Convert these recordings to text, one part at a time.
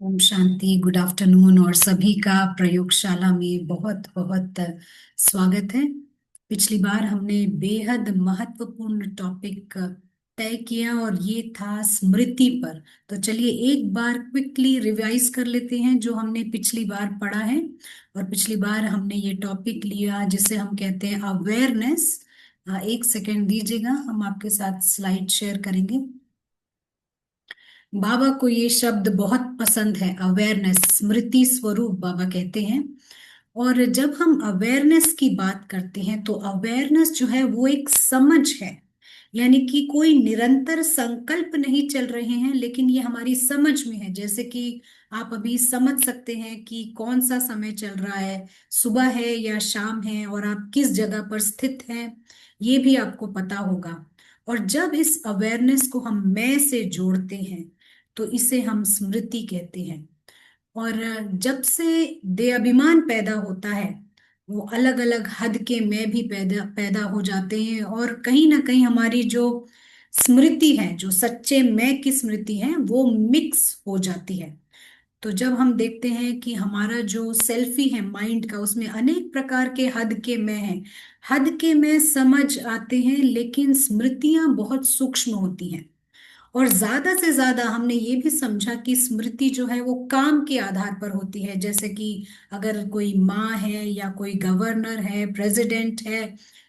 Om Shanti. Good afternoon और सभी का प्रयोगशाला में बहुत बहुत स्वागत है। पिछली बार हमने बेहद महत्वपूर्ण टॉपिक तय किया और ये था स्मृति पर। तो चलिए एक बार क्विकली रिवाइज कर लेते हैं जो हमने पिछली बार पढ़ा है। और पिछली बार हमने ये टॉपिक लिया जिसे हम कहते हैं अवेयरनेस। एक सेकेंड दीजिएगा, हम आपके साथ स्लाइड शेयर करेंगे। बाबा को ये शब्द बहुत पसंद है, अवेयरनेस, स्मृति स्वरूप बाबा कहते हैं। और जब हम अवेयरनेस की बात करते हैं तो अवेयरनेस जो है वो एक समझ है। यानी कि कोई निरंतर संकल्प नहीं चल रहे हैं, लेकिन ये हमारी समझ में है। जैसे कि आप अभी समझ सकते हैं कि कौन सा समय चल रहा है, सुबह है या शाम है, और आप किस जगह पर स्थित हैं, ये भी आपको पता होगा। और जब इस अवेयरनेस को हम मैं से जोड़ते हैं तो इसे हम स्मृति कहते हैं। और जब से दे अभिमान पैदा होता है, वो अलग अलग हद के मैं भी पैदा पैदा हो जाते हैं, और कहीं ना कहीं हमारी जो स्मृति है, जो सच्चे मैं की स्मृति है, वो मिक्स हो जाती है। तो जब हम देखते हैं कि हमारा जो सेल्फी है माइंड का, उसमें अनेक प्रकार के हद के मैं हैं। हद के मैं समझ आते हैं, लेकिन स्मृतियां बहुत सूक्ष्म होती हैं। और ज्यादा से ज्यादा हमने ये भी समझा कि स्मृति जो है वो काम के आधार पर होती है। जैसे कि अगर कोई माँ है या कोई गवर्नर है, प्रेसिडेंट है,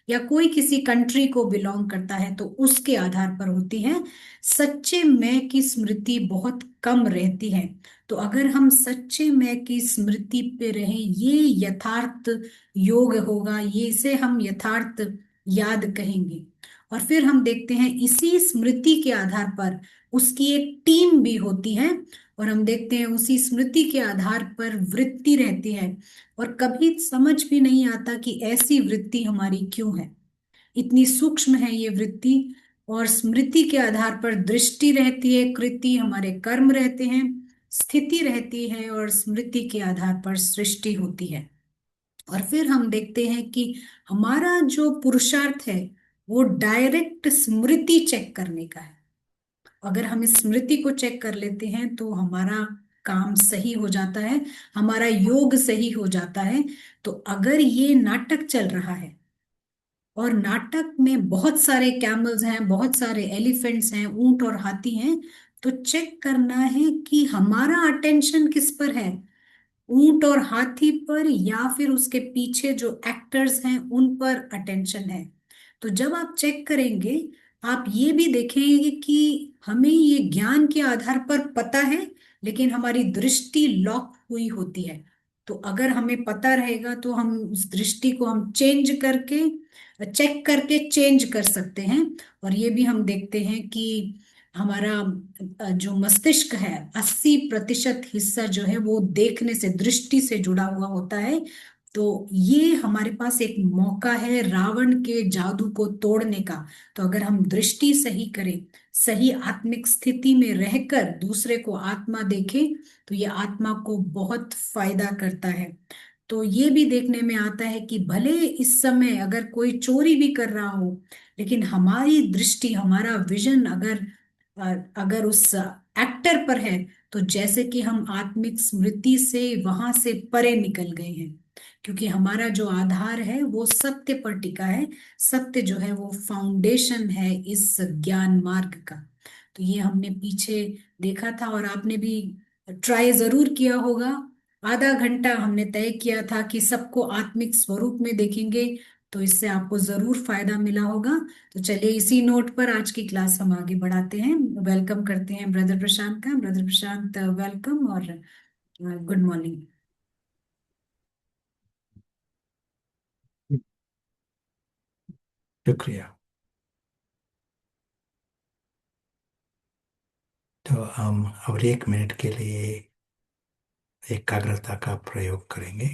या कोई किसी कंट्री को बिलोंग करता है, तो उसके आधार पर होती है। सच्चे मैं की स्मृति बहुत कम रहती है। तो अगर हम सच्चे मैं की स्मृति पे रहें, ये यथार्थ योग होगा, ये इसे हम यथार्थ याद कहेंगे। और फिर हम देखते हैं इसी स्मृति के आधार पर उसकी एक टीम भी होती है। और हम देखते हैं उसी स्मृति के आधार पर वृत्ति रहती है। और कभी समझ भी नहीं आता कि ऐसी वृत्ति हमारी क्यों है, इतनी सूक्ष्म है ये वृत्ति। और स्मृति के आधार पर दृष्टि रहती है, कृति, हमारे कर्म रहते हैं, स्थिति रहती है, और स्मृति के आधार पर सृष्टि होती है। और फिर हम देखते हैं कि हमारा जो पुरुषार्थ है वो डायरेक्ट स्मृति चेक करने का है। अगर हम इस स्मृति को चेक कर लेते हैं तो हमारा काम सही हो जाता है, हमारा योग सही हो जाता है। तो अगर ये नाटक चल रहा है और नाटक में बहुत सारे कैमल्स हैं, बहुत सारे एलिफेंट्स हैं, ऊंट और हाथी हैं, तो चेक करना है कि हमारा अटेंशन किस पर है, ऊंट और हाथी पर, या फिर उसके पीछे जो एक्टर्स हैं उन पर अटेंशन है। तो जब आप चेक करेंगे, आप ये भी देखेंगे कि हमें ये ज्ञान के आधार पर पता है, लेकिन हमारी दृष्टि लॉक हुई होती है। तो अगर हमें पता रहेगा तो हम उस दृष्टि को हम चेंज करके, चेक करके चेंज कर सकते हैं। और ये भी हम देखते हैं कि हमारा जो मस्तिष्क है, 80% हिस्सा जो है वो देखने से, दृष्टि से जुड़ा हुआ होता है। तो ये हमारे पास एक मौका है रावण के जादू को तोड़ने का। तो अगर हम दृष्टि सही करें, सही आत्मिक स्थिति में रहकर दूसरे को आत्मा देखें, तो ये आत्मा को बहुत फायदा करता है। तो ये भी देखने में आता है कि भले इस समय अगर कोई चोरी भी कर रहा हो, लेकिन हमारी दृष्टि, हमारा विजन अगर अगर उस एक्टर पर है, तो जैसे कि हम आत्मिक स्मृति से वहां से परे निकल गए हैं। क्योंकि हमारा जो आधार है वो सत्य पर टिका है। सत्य जो है वो फाउंडेशन है इस ज्ञान मार्ग का। तो ये हमने पीछे देखा था, और आपने भी ट्राई जरूर किया होगा। आधा घंटा हमने तय किया था कि सबको आत्मिक स्वरूप में देखेंगे, तो इससे आपको जरूर फायदा मिला होगा। तो चलिए इसी नोट पर आज की क्लास हम आगे बढ़ाते हैं। वेलकम करते हैं ब्रदर प्रशांत का। ब्रदर प्रशांत, वेलकम और गुड मॉर्निंग। शुक्रिया। तो हम और 1 मिनट के लिए एकाग्रता का प्रयोग करेंगे।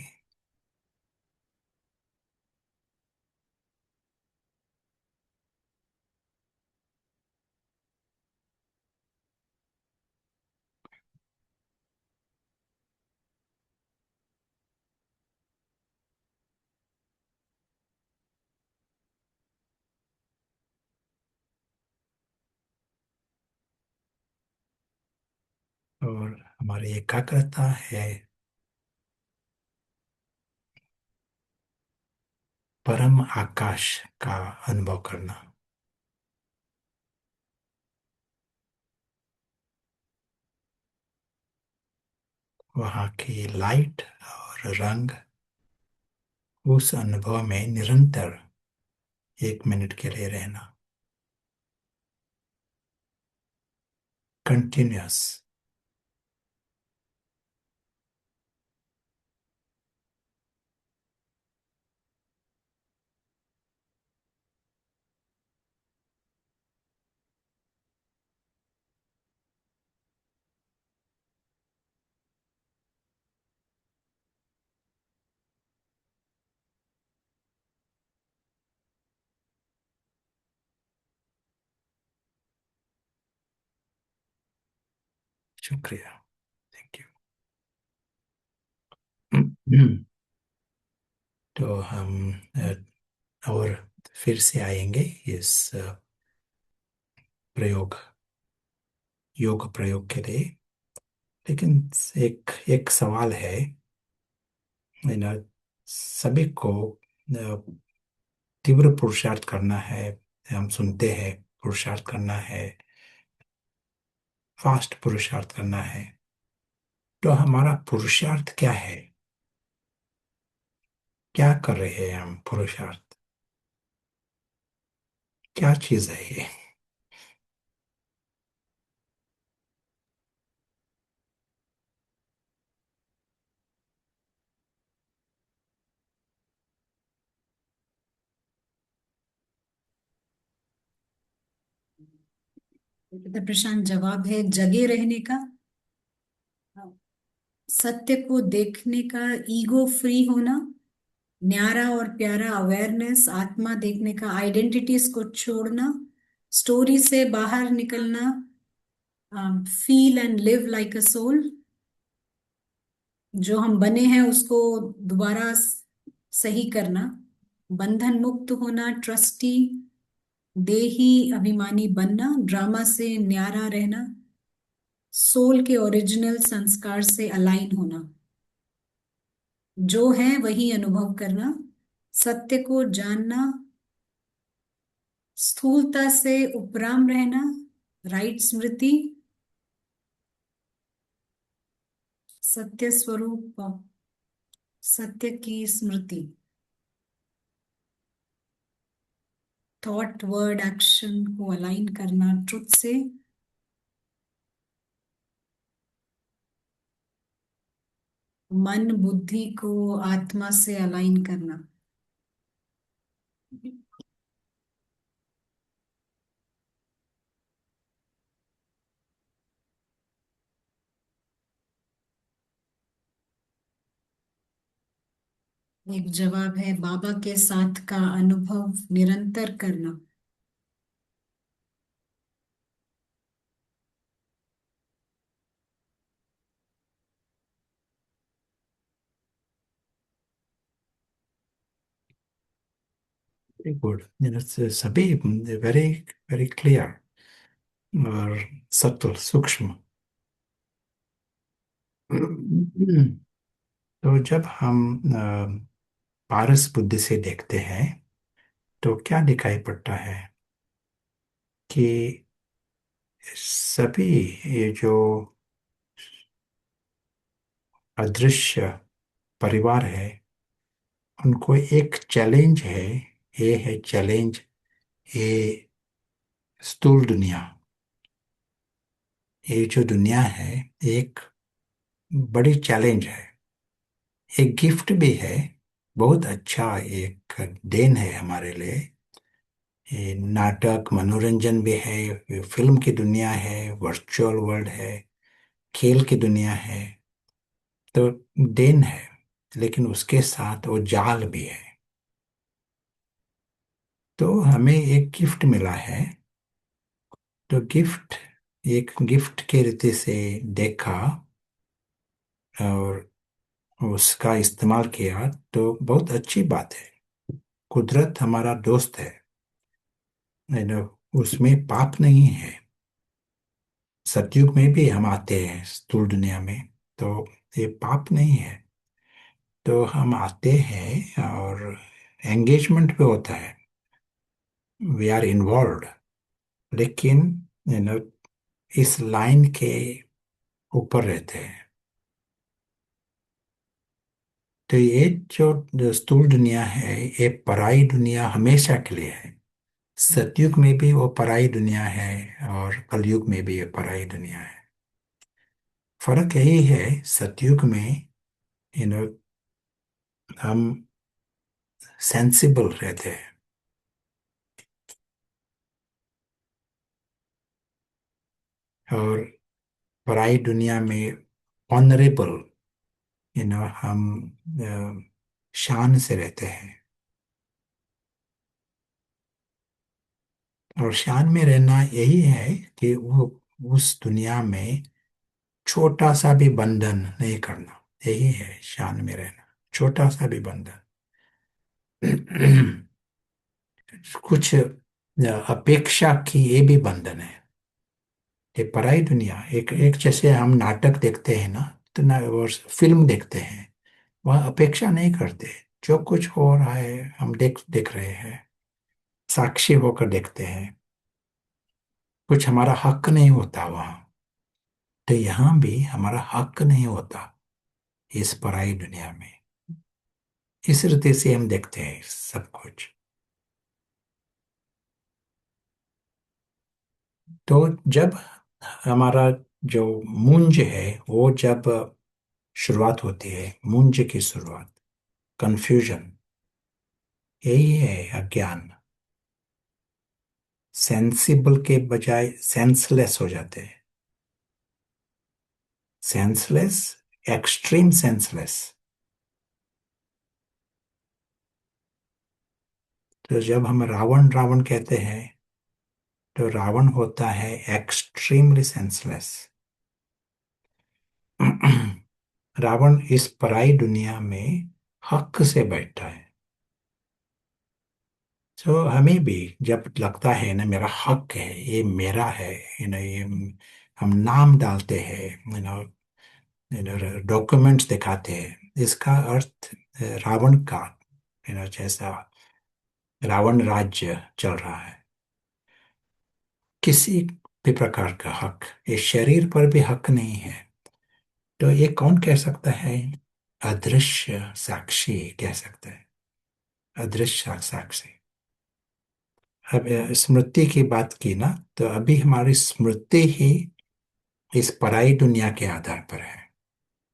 और हमारी एकाग्रता है परम आकाश का अनुभव करना। वहाँ की लाइट और रंग, उस अनुभव में निरंतर 1 मिनट के लिए रहना। कंटिन्यूअस। शुक्रिया। Thank you. तो हम और फिर से आएंगे इस प्रयोग, योग प्रयोग के लिए। लेकिन एक एक सवाल है, ना, सभी को तीव्र पुरुषार्थ करना है। हम सुनते हैं पुरुषार्थ करना है, फास्ट पुरुषार्थ करना है। तो हमारा पुरुषार्थ क्या है? क्या कर रहे हैं हम पुरुषार्थ? क्या चीज है ये? तो प्रशांत, जवाब है जगे रहने का, सत्य को देखने का, ईगो फ्री होना, न्यारा और प्यारा अवेयरनेस, आत्मा देखने का, आइडेंटिटीज को छोड़ना, स्टोरी से बाहर निकलना, feel and live like a soul, जो हम बने हैं उसको दोबारा सही करना, बंधन मुक्त होना, ट्रस्टी, देही अभिमानी बनना, ड्रामा से न्यारा रहना, सोल के ओरिजिनल संस्कार से अलाइन होना, जो है वही अनुभव करना, सत्य को जानना, स्थूलता से उपराम रहना, राइट स्मृति, सत्य स्वरूप, सत्य की स्मृति, थॉट वर्ड एक्शन को अलाइन करना ट्रुथ से, मन बुद्धि को आत्मा से अलाइन करना। एक जवाब है बाबा के साथ का अनुभव निरंतर करना। Very good. सभी वेरी वेरी क्लियर और सत्व सूक्ष्म। तो जब हम पारस बुद्धि से देखते हैं तो क्या दिखाई पड़ता है कि सभी ये जो अदृश्य परिवार है, उनको एक चैलेंज है। ये है चैलेंज, ये स्थूल दुनिया, ये जो दुनिया है, एक बड़ी चैलेंज है। एक गिफ्ट भी है, बहुत अच्छा एक देन है हमारे लिए। ये नाटक मनोरंजन भी है, ये फिल्म की दुनिया है, वर्चुअल वर्ल्ड है, खेल की दुनिया है। तो देन है, लेकिन उसके साथ वो जाल भी है। तो हमें एक गिफ्ट मिला है। तो गिफ्ट, एक गिफ्ट के रीति से देखा और उसका इस्तेमाल किया तो बहुत अच्छी बात है। कुदरत हमारा दोस्त है, उसमें पाप नहीं है। सतयुग में भी हम आते हैं स्थूल दुनिया में, तो ये पाप नहीं है। तो हम आते हैं और एंगेजमेंट भी होता है, वी आर इन्वॉल्व, लेकिन यू नो इस लाइन के ऊपर रहते हैं। तो ये जो स्थूल दुनिया है, ये पराई दुनिया हमेशा के लिए है। सतयुग में भी वो पराई दुनिया है, और कलयुग में भी ये पराई दुनिया है। फर्क यही है, सतयुग में यू नो हम सेंसिबल रहते हैं, और पराई दुनिया में ऑनरेबल, हम शान से रहते हैं। और शान में रहना यही है कि वो उस दुनिया में छोटा सा भी बंधन नहीं करना, यही है शान में रहना, छोटा सा भी बंधन। कुछ अपेक्षा की ये भी बंधन है। ये पराई दुनिया, एक एक जैसे हम नाटक देखते हैं ना, तो ना और फिल्म देखते हैं, वह अपेक्षा नहीं करते। जो कुछ हो रहा है हम देख देख रहे हैं, साक्षी होकर देखते हैं। कुछ हमारा हक नहीं होता वहाँ। तो यहाँ भी हमारा हक नहीं होता इस पराई दुनिया में। इस रीति से हम देखते हैं सब कुछ। तो जब हमारा जो मुंज है, वो जब शुरुआत होती है, मुंज की शुरुआत, कंफ्यूजन, यही है अज्ञान। सेंसिबल के बजाय सेंसलेस हो जाते हैं। Senseless, extreme senseless. तो जब हम रावण रावण कहते हैं, तो रावण होता है एक्सट्रीमली सेंसलेस। रावण इस पराई दुनिया में हक से बैठा है। तो हमें भी जब लगता है ना मेरा हक है, ये मेरा है, ये हम नाम डालते हैं, डॉक्यूमेंट्स दिखाते हैं, इसका अर्थ रावण का, जैसा रावण राज्य चल रहा है, किसी भी प्रकार का हक, ये शरीर पर भी हक नहीं है। तो ये कौन कह सकता है? अदृश्य साक्षी कह सकता है। अदृश्य साक्षी। अब स्मृति की बात की ना, तो अभी हमारी स्मृति ही इस पराई दुनिया के आधार पर है।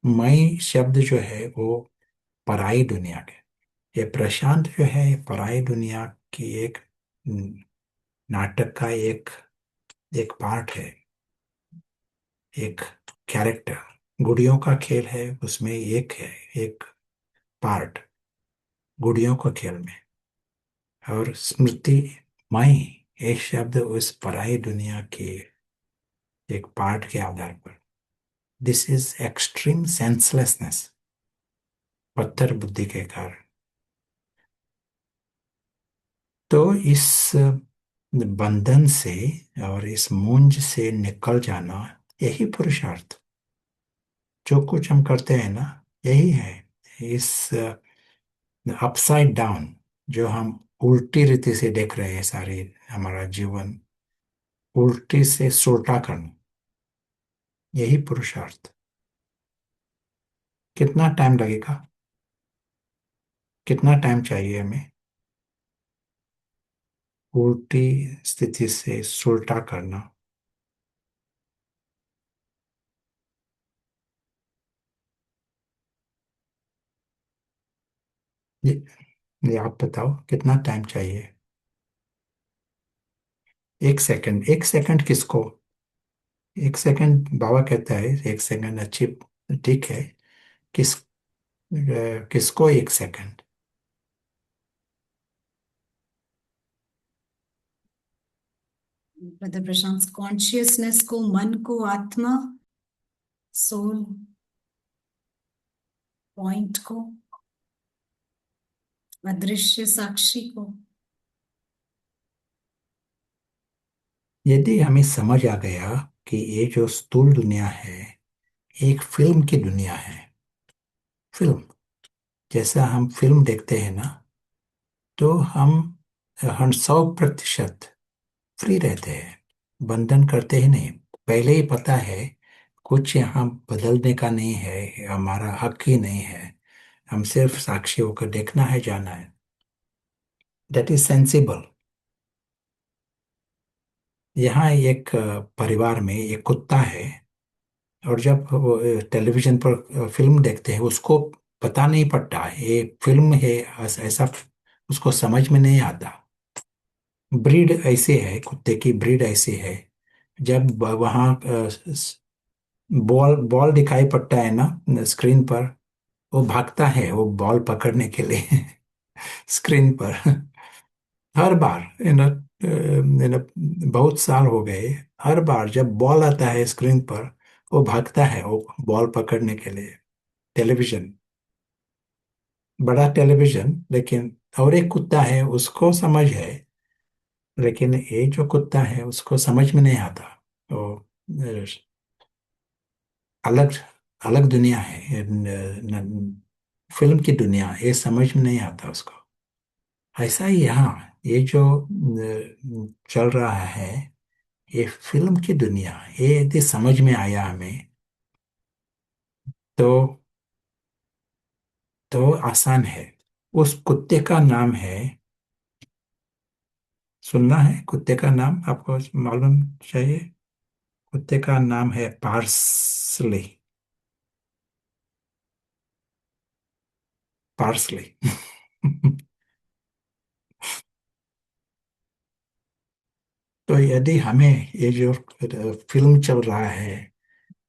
मैं शब्द जो है वो पराई दुनिया के, ये प्रशांत जो है ये पराई दुनिया की एक नाटक का एक एक पार्ट है, एक कैरेक्टर। गुड़ियों का खेल है, उसमें एक है, एक पार्ट गुड़ियों का खेल में। और स्मृति, मैं, ये शब्द उस पराई दुनिया के एक पार्ट के आधार पर, दिस इज एक्सट्रीम सेंसलेसनेस, पत्थर बुद्धि के कारण। तो इस बंधन से और इस मुंज से निकल जाना, यही पुरुषार्थ, जो कुछ हम करते हैं ना, यही है। इस अपसाइड डाउन, जो हम उल्टी रीति से देख रहे हैं, सारी हमारा जीवन उल्टी से सुलटा करना, यही पुरुषार्थ। कितना टाइम लगेगा? कितना टाइम चाहिए हमें उल्टी स्थिति से सुलटा करना? ये, ये आप बताओ कितना टाइम चाहिए? 1 सेकंड, 1 सेकंड किसको? 1 सेकंड बाबा कहता है 1 सेकंड अच्छी, ठीक है। किस किसको 1 सेकंड? ब्रदर प्रशांत, कॉन्शियसनेस को, मन को, आत्मा, सोल पॉइंट को, अदृश्य साक्षी को। यदि हमें समझ आ गया कि ये जो स्थूल दुनिया है एक फिल्म की दुनिया है। फिल्म, जैसा हम फिल्म देखते हैं ना, तो हम 100% फ्री रहते हैं, बंधन करते ही नहीं। पहले ही पता है कुछ यहाँ बदलने का नहीं है, हमारा हक ही नहीं है। हम सिर्फ साक्षी होकर देखना है, जाना है। That is sensible. यहाँ एक परिवार में एक कुत्ता है, और जब वो टेलीविजन पर फिल्म देखते हैं, उसको पता नहीं पड़ता ये फिल्म है, ऐसा उसको समझ में नहीं आता। ब्रीड ऐसे है, कुत्ते की ब्रीड ऐसी है। जब वहाँ बॉल बॉल दिखाई पड़ता है ना स्क्रीन पर, वो भागता है वो बॉल पकड़ने के लिए स्क्रीन पर। हर बार बहुत साल हो गए, हर बार जब बॉल आता है स्क्रीन पर, वो भागता है वो बॉल पकड़ने के लिए। टेलीविजन, बड़ा टेलीविजन, लेकिन और एक कुत्ता है उसको समझ है, लेकिन ये जो कुत्ता है उसको समझ में नहीं आता। तो अलग अलग दुनिया है फिल्म की दुनिया, ये समझ में नहीं आता उसको। ऐसा ही यहाँ ये जो चल रहा है, ये फिल्म की दुनिया, ये यदि समझ में आया हमें तो आसान है। उस कुत्ते का नाम है, सुनना है कुत्ते का नाम आपको मालूम चाहिए? कुत्ते का नाम है पार्सले। पार्सले। तो यदि हमें ये जो फिल्म चल रहा है,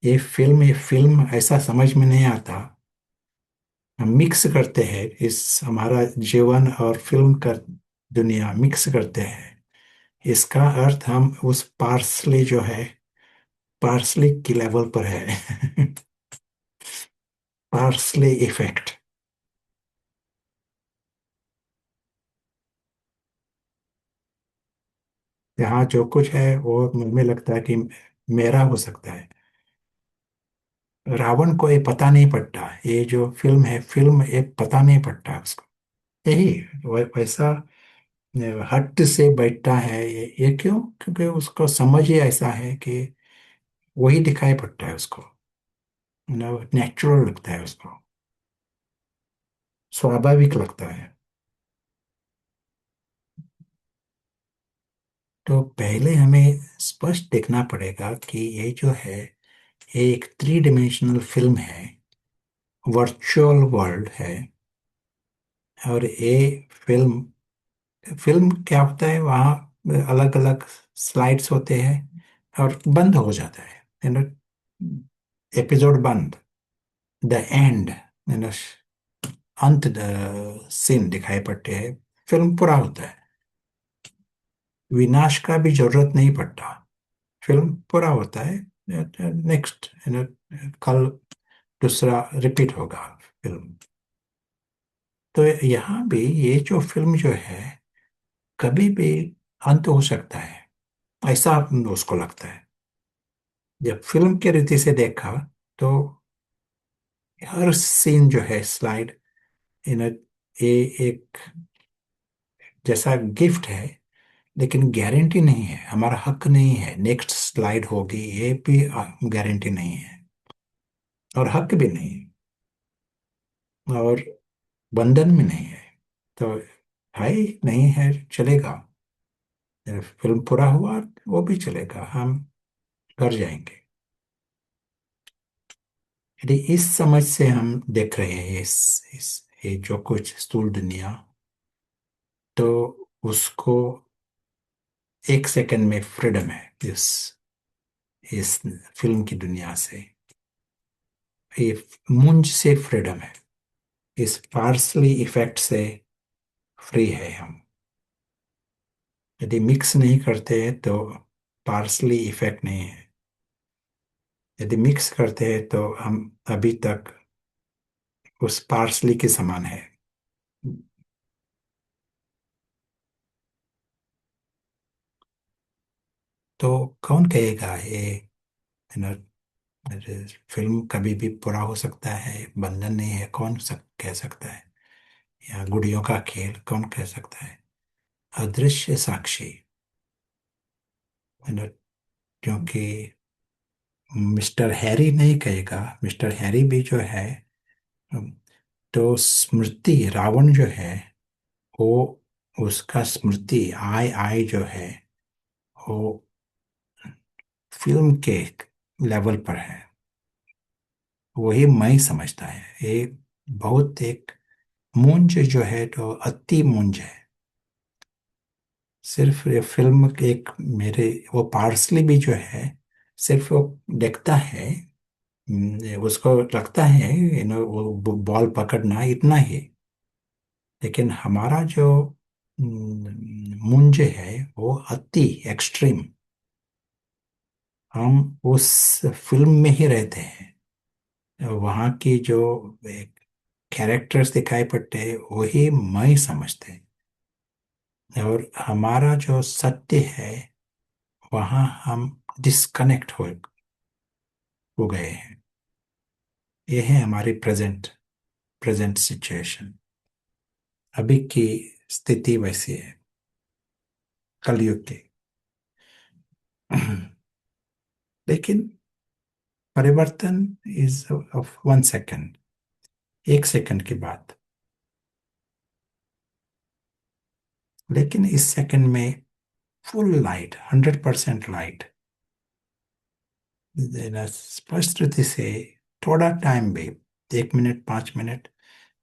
ये फिल्म ऐसा समझ में नहीं आता, हम मिक्स करते हैं इस हमारा जीवन और फिल्म का दुनिया मिक्स करते हैं। इसका अर्थ हम उस पार्सले जो है, पार्सले की लेवल पर है। Parsley effect. यहाँ जो कुछ है वो मुझे लगता है कि मेरा हो सकता है। रावण को ये पता नहीं पड़ता, ये जो फिल्म है फिल्म ये पता नहीं पड़ता उसको। यही वैसा हट से बैठता है ये क्यों? क्योंकि उसको समझ ही ऐसा है कि वही दिखाई पड़ता है उसको, नेचुरल लगता है उसको, स्वाभाविक लगता है। तो पहले हमें स्पष्ट देखना पड़ेगा कि ये जो है ये एक 3 डायमेंशनल फिल्म है, वर्चुअल वर्ल्ड है। और ये फिल्म फिल्म क्या होता है, वहाँ अलग अलग स्लाइड्स होते हैं और बंद हो जाता है, एपिसोड बंद, द एंड, अंत, सीन दिखाई पड़ते हैं, फिल्म पूरा होता है। विनाश का भी जरूरत नहीं पड़ता, फिल्म पूरा होता है। नेक्स्ट कल दूसरा रिपीट होगा फिल्म। तो यहाँ भी ये जो फिल्म जो है कभी भी अंत हो सकता है, ऐसा उसको लगता है। जब फिल्म के रीति से देखा तो हर सीन जो है स्लाइड इन ये एक जैसा गिफ्ट है, लेकिन गारंटी नहीं है, हमारा हक नहीं है नेक्स्ट स्लाइड होगी, ये भी गारंटी नहीं है, और हक भी नहीं है, और बंधन में नहीं है। तो है नहीं है, चलेगा। फिल्म पूरा हुआ वो भी चलेगा, हम घर जाएंगे। यदि इस समझ से हम देख रहे हैं ये जो कुछ स्थूल दुनिया, तो उसको एक सेकंड में फ्रीडम है इस फिल्म की दुनिया से, ये मुंज से फ्रीडम है, इस पार्सली इफेक्ट से फ्री है हम। यदि मिक्स नहीं करते हैं तो पार्सली इफेक्ट नहीं है, यदि मिक्स करते हैं तो हम अभी तक उस पार्सली के समान है। तो कौन कहेगा ये नो, फिल्म कभी भी पूरा हो सकता है, बंधन नहीं है, कह सकता है, या गुड़ियों का खेल कौन कह सकता है। अदृश्य साक्षी, नो, क्योंकि मिस्टर हैरी नहीं कहेगा, मिस्टर हैरी भी जो है, तो स्मृति रावण जो है वो, उसका स्मृति आई आई जो है वो फिल्म के लेवल पर है, वही मैं समझता है। ये बहुत एक मूंज जो है तो अति मूंज है। सिर्फ ये फिल्म के एक मेरे, वो पार्सली भी जो है सिर्फ वो देखता है, उसको लगता है वो बॉल पकड़ना इतना ही। लेकिन हमारा जो मूंज है वो अति एक्सट्रीम, हम उस फिल्म में ही रहते हैं, वहाँ की जो कैरेक्टर्स दिखाई पड़ते हैं वही मैं समझते हैं, और हमारा जो सत्य है वहाँ हम डिस्कनेक्ट हो गए हैं। ये है हमारी प्रेजेंट प्रेजेंट सिचुएशन, अभी की स्थिति वैसी है कलयुग की। लेकिन परिवर्तन इज ऑफ 1 सेकेंड, 1 सेकेंड की बात। लेकिन इस सेकंड में फुल लाइट, 100% लाइट देना, स्पष्ट रीति से, थोड़ा टाइम भी, 1 मिनट 5 मिनट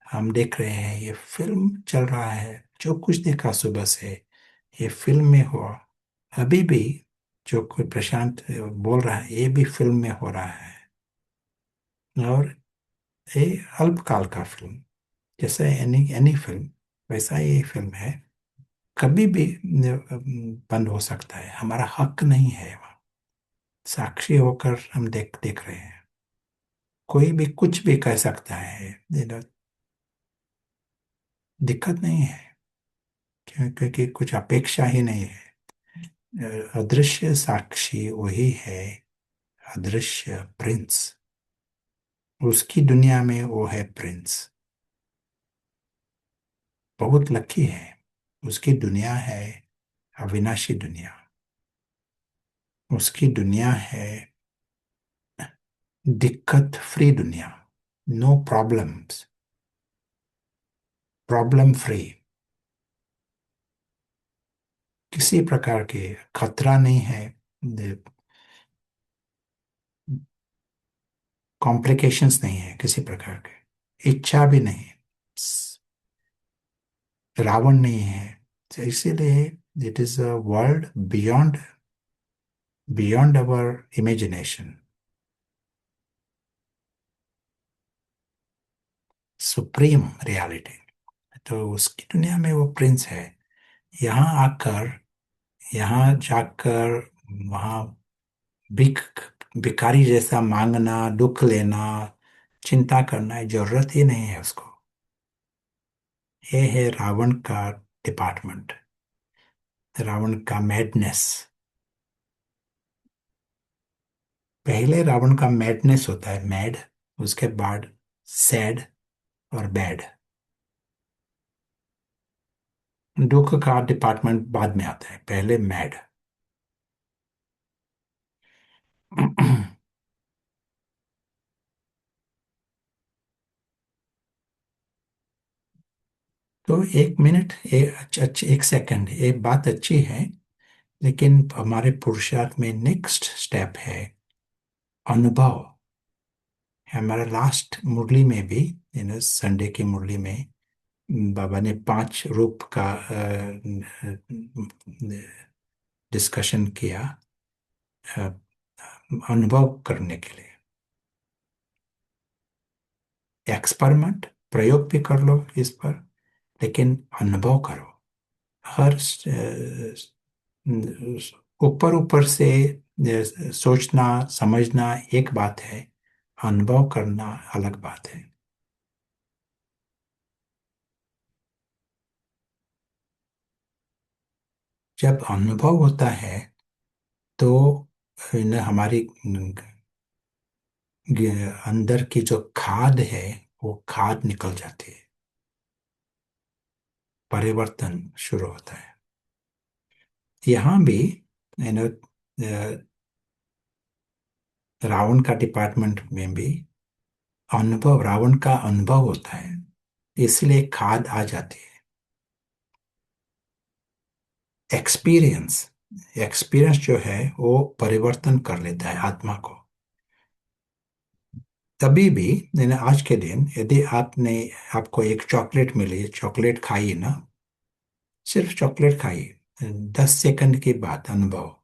हम देख रहे हैं, ये फिल्म चल रहा है, जो कुछ देखा सुबह से ये फिल्म में हुआ, अभी भी जो कोई प्रशांत बोल रहा है ये भी फिल्म में हो रहा है। और ये अल्पकाल का फिल्म, जैसे एनी एनी फिल्म वैसा ये फिल्म है, कभी भी बंद हो सकता है, हमारा हक नहीं है वहाँ। साक्षी होकर हम देख देख रहे हैं, कोई भी कुछ भी कह सकता है, दिक्कत नहीं है, क्योंकि कुछ अपेक्षा ही नहीं है। अदृश्य साक्षी वही है, अदृश्य प्रिंस, उसकी दुनिया में वो है प्रिंस, बहुत लकी है। उसकी दुनिया है अविनाशी दुनिया, उसकी दुनिया है दिक्कत फ्री दुनिया, नो प्रॉब्लम्स, प्रॉब्लम फ्री, किसी प्रकार के खतरा नहीं है, कॉम्प्लिकेशंस नहीं है किसी प्रकार के, इच्छा भी नहीं, रावण नहीं है। तो इसीलिए it is a world beyond beyond our imagination, supreme reality. तो उसकी दुनिया में वो प्रिंस है। यहाँ आकर, यहाँ जाकर, वहाँ भिख भिखारी जैसा मांगना, दुख लेना, चिंता करना जरूरत ही नहीं है उसको। ये है रावण का डिपार्टमेंट, रावण का मैडनेस। पहले रावण का मैडनेस होता है, मैड, उसके बाद सैड और बैड, दुख का डिपार्टमेंट बाद में आता है, पहले मैड। तो 1 मिनट, अच्छी 1 सेकंड, ये बात अच्छी है, लेकिन हमारे पुरुषार्थ में नेक्स्ट स्टेप है अनुभव। हमारा लास्ट मुरली में भी, संडे की मुरली में बाबा ने 5 रूप का डिस्कशन किया, अ, अनुभव करने के लिए। एक्सपेरिमेंट, प्रयोग भी कर लो इस पर, लेकिन अनुभव करो। हर ऊपर ऊपर से सोचना समझना एक बात है, अनुभव करना अलग बात है। जब अनुभव होता है तो हमारी अंदर की जो खाद है वो खाद निकल जाती है, परिवर्तन शुरू होता है। यहाँ भी यू नो रावण का डिपार्टमेंट में भी अनुभव, रावण का अनुभव होता है, इसलिए खाद आ जाती है। एक्सपीरियंस, एक्सपीरियंस जो है वो परिवर्तन कर लेता है आत्मा को। तभी भी आज के दिन यदि आपको एक चॉकलेट मिली, चॉकलेट खाई ना, सिर्फ चॉकलेट खाई, 10 सेकंड के बाद अनुभव,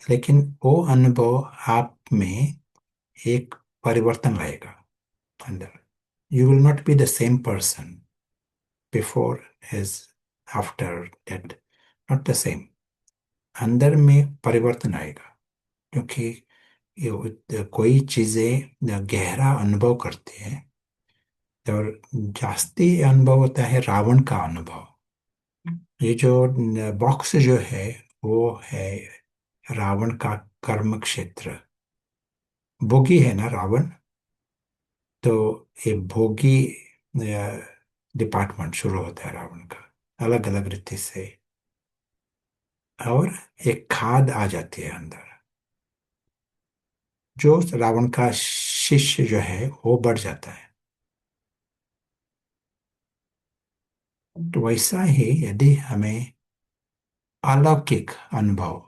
लेकिन वो अनुभव आप में एक परिवर्तन लाएगा अंदर। You will not be the same person before as after that, not the same. अंदर में परिवर्तन आएगा, क्योंकि कोई चीजें गहरा अनुभव करते हैं, और जास्ती अनुभव होता है रावण का अनुभव। ये जो बॉक्स जो है वो है रावण का कर्म क्षेत्र। भोगी है ना रावण, तो ये भोगी डिपार्टमेंट शुरू होता है रावण का, अलग अलग रीति से। और एक खाद आ जाती है अंदर, जो रावण का शिष्य जो है वो बढ़ जाता है। तो वैसा ही यदि हमें अलौकिक अनुभव,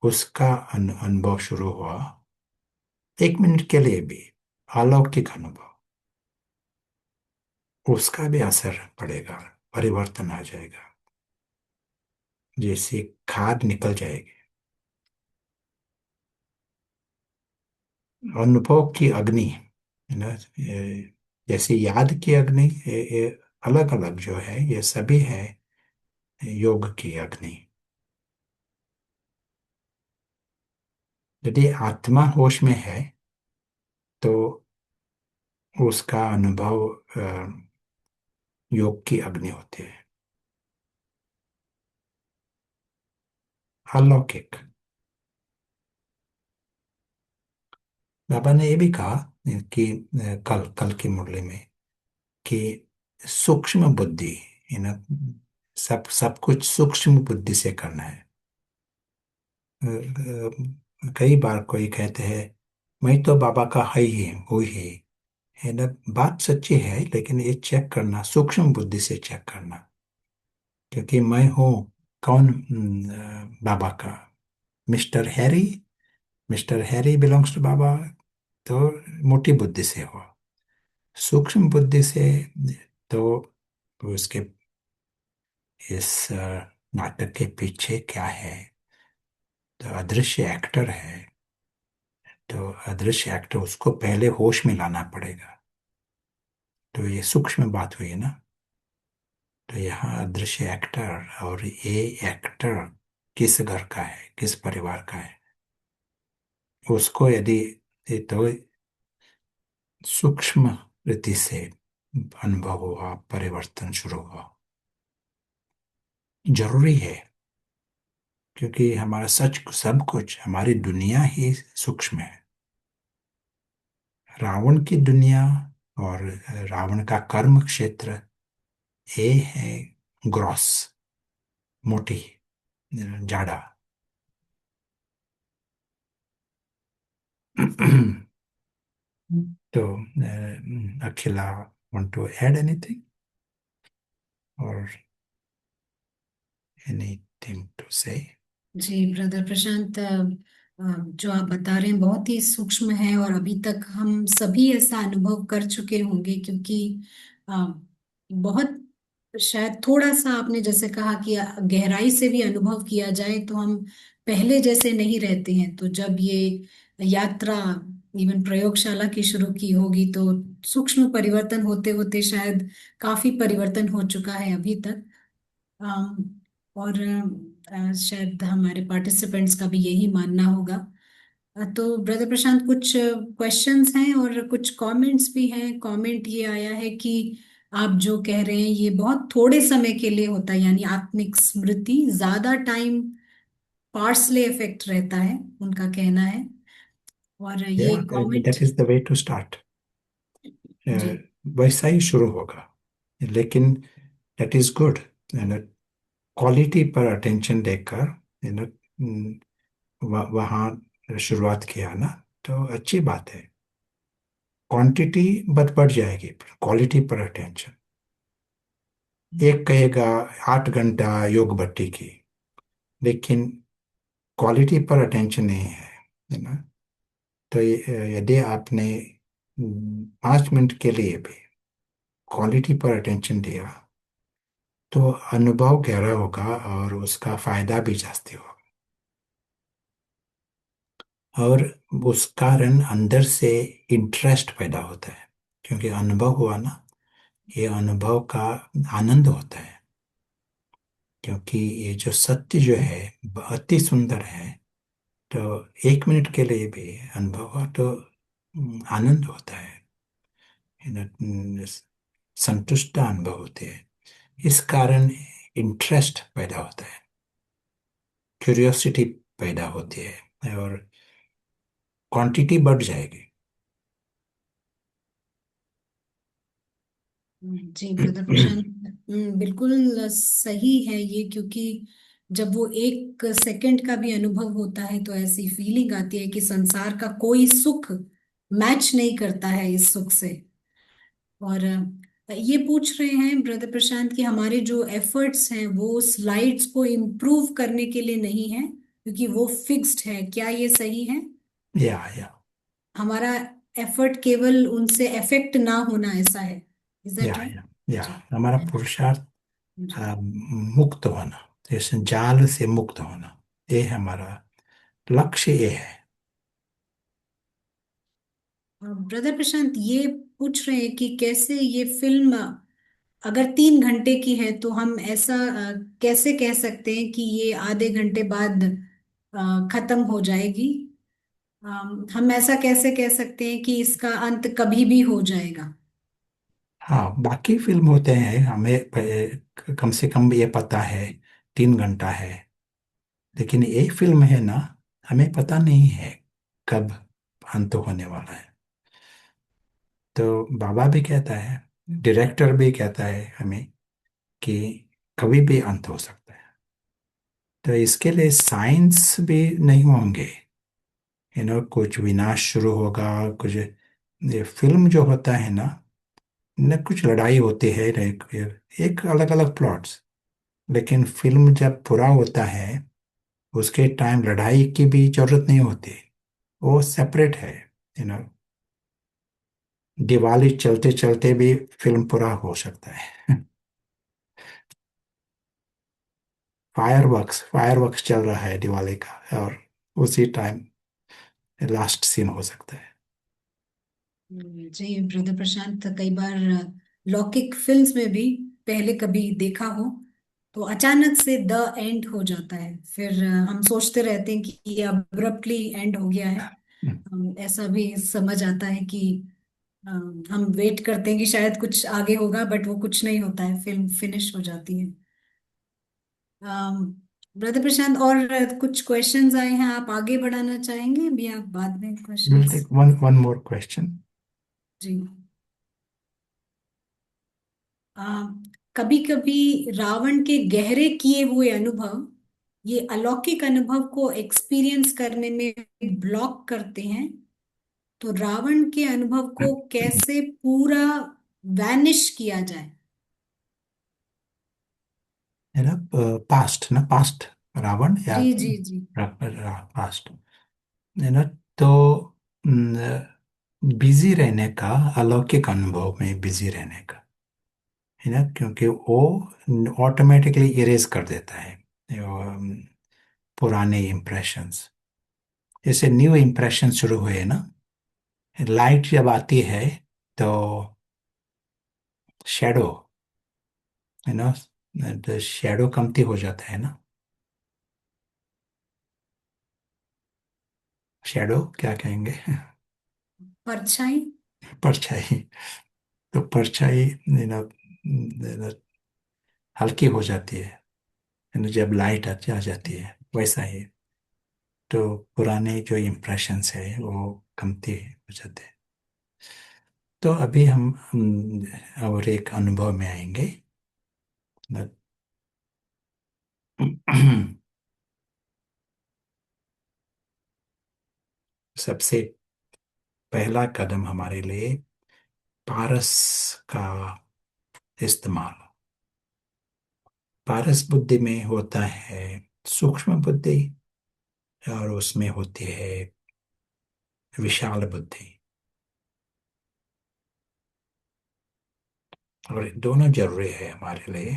उसका अनुभव शुरू हुआ, 1 मिनट के लिए भी अलौकिक अनुभव, उसका भी असर पड़ेगा, परिवर्तन आ जाएगा, जैसे खाद निकल जाएगी। अनुभव की अग्नि है ना, जैसे याद की अग्नि, ये अलग अलग जो है ये सभी है योग की अग्नि। यदि आत्मा होश में है तो उसका अनुभव योग की अग्नि होती है, अलौकिक। बाबा ने ये भी कहा कि कल कल की मुरली में कि सूक्ष्म बुद्धि, ना, सब सब कुछ सूक्ष्म बुद्धि से करना है। कई बार कोई कहते हैं मैं तो बाबा का है ही वो ही है ना, बात सच्ची है, लेकिन ये चेक करना, सूक्ष्म बुद्धि से चेक करना, क्योंकि मैं हूँ कौन, बाबा का mister Harry, mister Harry belongs to Baba, तो मोटी बुद्धि से हो। सूक्ष्म बुद्धि से तो उसके इस नाटक के पीछे क्या है, तो अदृश्य एक्टर है, तो अदृश्य एक्टर उसको पहले होश में लाना पड़ेगा। तो ये सूक्ष्म बात हुई ना। तो यहाँ अदृश्य एक्टर, और ये एक्टर किस घर का है, किस परिवार का है, उसको यदि ये तो सूक्ष्म रीति से अनुभव हुआ, परिवर्तन शुरू हुआ, जरूरी है। क्योंकि हमारा सच, सब कुछ, हमारी दुनिया ही सूक्ष्म है। रावण की दुनिया और रावण का कर्म क्षेत्र, ये है ग्रॉस, मोटी, जाड़ा। तो Akhila, want to add anything or anything to say? जी ब्रदर प्रशांत, जो आप बता रहे हैं बहुत ही सूक्ष्म है, और अभी तक हम सभी ऐसा अनुभव कर चुके होंगे, क्योंकि अ, बहुत, शायद थोड़ा सा आपने जैसे कहा कि गहराई से भी अनुभव किया जाए तो हम पहले जैसे नहीं रहते हैं। तो जब ये यात्रा इवन प्रयोगशाला की शुरू की होगी, तो सूक्ष्म परिवर्तन होते होते शायद काफी परिवर्तन हो चुका है अभी तक। और शायद हमारे पार्टिसिपेंट्स का भी यही मानना होगा। तो ब्रदर प्रशांत, कुछ क्वेश्चंस हैं और कुछ कमेंट्स भी हैं। कमेंट ये आया है कि आप जो कह रहे हैं ये बहुत थोड़े समय के लिए होता है, यानी आत्मिक स्मृति ज्यादा टाइम पार्सले इफेक्ट रहता है, उनका कहना है। और ये या government. That is the way to start. जी। वैसा ही शुरू होगा, लेकिन दैट इज गुड। क्वालिटी पर अटेंशन देकर यू नो वहाँ शुरुआत किया ना, तो अच्छी बात है। क्वांटिटी बट बढ़ जाएगी, क्वालिटी पर अटेंशन। एक कहेगा 8 घंटा योग भट्टी की, लेकिन क्वालिटी पर अटेंशन नहीं है ना। तो यदि आपने 5 मिनट के लिए भी क्वालिटी पर अटेंशन दिया, तो अनुभव गहरा होगा और उसका फायदा भी जास्ती होगा। और उस कारण अंदर से इंटरेस्ट पैदा होता है, क्योंकि अनुभव हुआ ना, ये अनुभव का आनंद होता है। क्योंकि ये जो सत्य जो है बहुत ही सुंदर है, तो 1 मिनट के लिए भी अनुभव हुआ तो आनंद होता है, संतुष्ट अनुभव होते हैं। इस कारण इंटरेस्ट पैदा होता है, क्यूरियोसिटी पैदा होती है, और क्वांटिटी बढ़ जाएगी। जी ब्रदर प्रशांत, बिल्कुल सही है ये, क्योंकि जब वो 1 सेकंड का भी अनुभव होता है तो ऐसी फीलिंग आती है कि संसार का कोई सुख मैच नहीं करता है इस सुख से। और ये पूछ रहे हैं ब्रदर प्रशांत कि हमारे जो एफर्ट्स हैं वो स्लाइड्स को इम्प्रूव करने के लिए नहीं है, क्योंकि वो फिक्स्ड है, क्या ये सही है? या हमारा एफर्ट केवल उनसे अफेक्ट ना होना, ऐसा है? Is that right? या जी। हमारा पुरुषार्थ जी। मुक्त होना, इस जाल से मुक्त होना, ये हमारा लक्ष्य ये है। ब्रदर प्रशांत ये पूछ रहे हैं कि कैसे ये फिल्म अगर 3 घंटे की है तो हम ऐसा कैसे कह सकते हैं कि ये आधे घंटे बाद खत्म हो जाएगी? हम ऐसा कैसे कह सकते हैं कि इसका अंत कभी भी हो जाएगा? हाँ, बाकी फिल्म होते हैं हमें कम से कम ये पता है 3 घंटा है, लेकिन एक फिल्म है ना, हमें पता नहीं है कब अंत होने वाला है। तो बाबा भी कहता है, डायरेक्टर भी कहता है हमें कि कभी भी अंत हो सकता है। तो इसके लिए साइंस भी नहीं होंगे, कुछ विनाश शुरू होगा, कुछ ये फिल्म जो होता है ना, न कुछ लड़ाई होती है, एक अलग अलग प्लॉट्स, लेकिन फिल्म जब पूरा होता है उसके टाइम लड़ाई की भी जरूरत नहीं होती, वो सेपरेट है। यू नो दिवाली चलते चलते भी फिल्म पूरा हो सकता है। फायर वर्क्स चल रहा है दिवाली का, और उसी टाइम लास्ट सीन हो सकता है। जी ब्रदर प्रशांत, कई बार लौकिक फिल्म्स में भी पहले कभी देखा हो तो अचानक से द एंड हो जाता है, फिर हम सोचते रहते हैं कि ये अब्रप्टली एंड हो गया है। ऐसा भी समझ आता है कि हम वेट करते हैं कि शायद कुछ आगे होगा, बट वो कुछ नहीं होता है, फिल्म फिनिश हो जाती है। ब्रदर प्रशांत, और कुछ क्वेश्चंस आए हैं, आप आगे बढ़ाना चाहेंगे भी, आप बाद में will questions? Take one more question. जी। कभी कभी रावण के गहरे किए हुए अनुभव ये अलौकिक अनुभव को एक्सपीरियंस करने में ब्लॉक करते हैं, तो रावण के अनुभव को कैसे पूरा वैनिश किया जाए? है ना, पास्ट ना, पास्ट रावण या जी जी जी। पास्ट, है ना। तो बिजी रहने का, अलौकिक अनुभव में बिजी रहने का, है ना, क्योंकि वो ऑटोमेटिकली इरेज कर देता है पुराने इम्प्रेशंस। जैसे न्यू इम्प्रेशन शुरू हुए ना, लाइट जब आती है तो शेडो, है ना, तो शेडो कमती हो जाता है ना। शेडो क्या कहेंगे? परछाई। परछाई। तो परछाई हल्की हो जाती जब लाइट आ जाती है, वैसा ही। तो पुराने जो इम्प्रेशंस है वो कमती हो जाते हैं। तो अभी हम और एक अनुभव में आएंगे। सबसे पहला कदम हमारे लिए पारस का इस्तेमाल। पारस बुद्धि में होता है सूक्ष्म बुद्धि, और उसमें होती है विशाल बुद्धि। और दोनों जरूरी है हमारे लिए,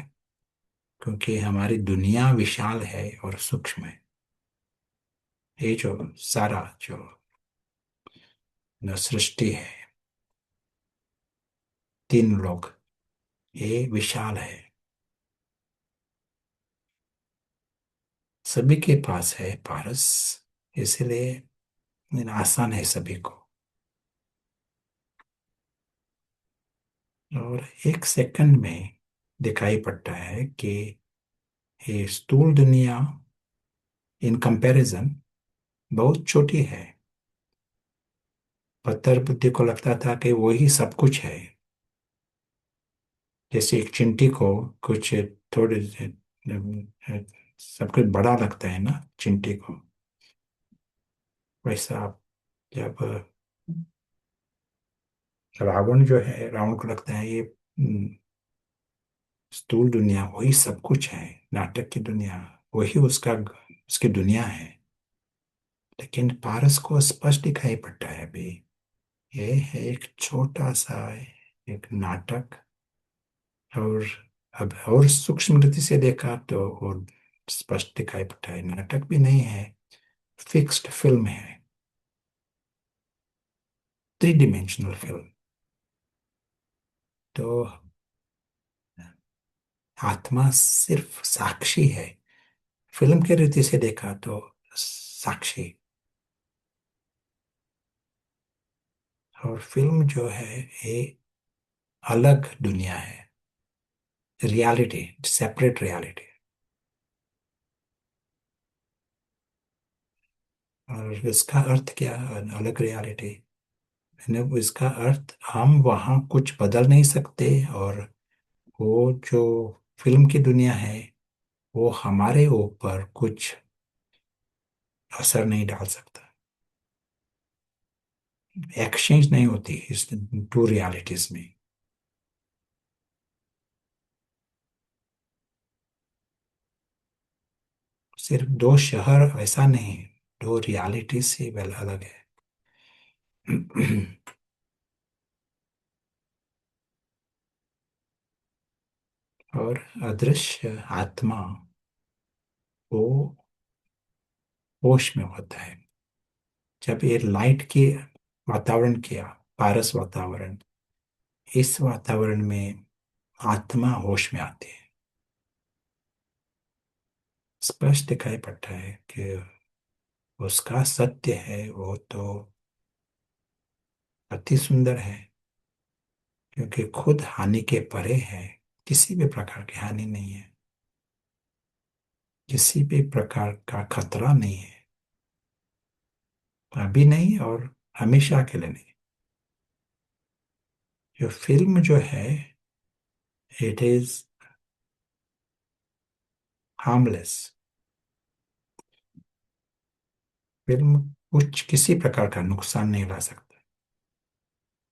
क्योंकि हमारी दुनिया विशाल है और सूक्ष्म है। ये जो सारा जो न सृष्टि है, तीन लोग, ये विशाल है। सभी के पास है पारस, इसलिए आसान है सभी को। और एक सेकंड में दिखाई पड़ता है कि ये स्थूल दुनिया इन कंपैरिजन बहुत छोटी है। पत्थर बुद्धि को लगता था कि वही सब कुछ है। जैसे एक चिंटी को कुछ थोड़े सब कुछ बड़ा लगता है ना चिंटी को, वैसा जब रावण जो है, रावण को लगता है ये स्थूल दुनिया वही सब कुछ है, नाटक की दुनिया वही उसका उसकी दुनिया है। लेकिन पारस को स्पष्ट दिखाई पड़ता है अभी, ये है एक छोटा सा एक नाटक। और अब और सूक्ष्म रीति से देखा तो और स्पष्ट दिखाई पड़ता है नाटक भी नहीं है, फिक्स्ड फिल्म है, थ्री डिमेंशनल फिल्म। तो आत्मा सिर्फ साक्षी है, फिल्म के रीति से देखा तो साक्षी। और फिल्म जो है ये अलग दुनिया है, रियलिटी, सेपरेट रियलिटी। और इसका अर्थ क्या, अलग रियलिटी? मैंने इसका अर्थ हम वहाँ कुछ बदल नहीं सकते, और वो जो फिल्म की दुनिया है वो हमारे ऊपर कुछ असर नहीं डाल सकता। एक्सचेंज नहीं होती इस टू रियलिटीज में। सिर्फ दो शहर ऐसा नहीं, दो रियलिटी से वेल अलग है। और अदृश्य आत्मा वो होश में होता है जब ये लाइट के वातावरण किया, पारस वातावरण, इस वातावरण में आत्मा होश में आती है। स्पष्ट दिखाई पड़ता है कि उसका सत्य है वो तो अति सुंदर है, क्योंकि खुद हानि के परे है, किसी भी प्रकार की हानि नहीं है, किसी भी प्रकार का खतरा नहीं है, अभी नहीं और हमेशा के लिए नहीं। जो फिल्म जो है, इट इज हार्मलेस। फिल्म कुछ किसी प्रकार का नुकसान नहीं ला सकता।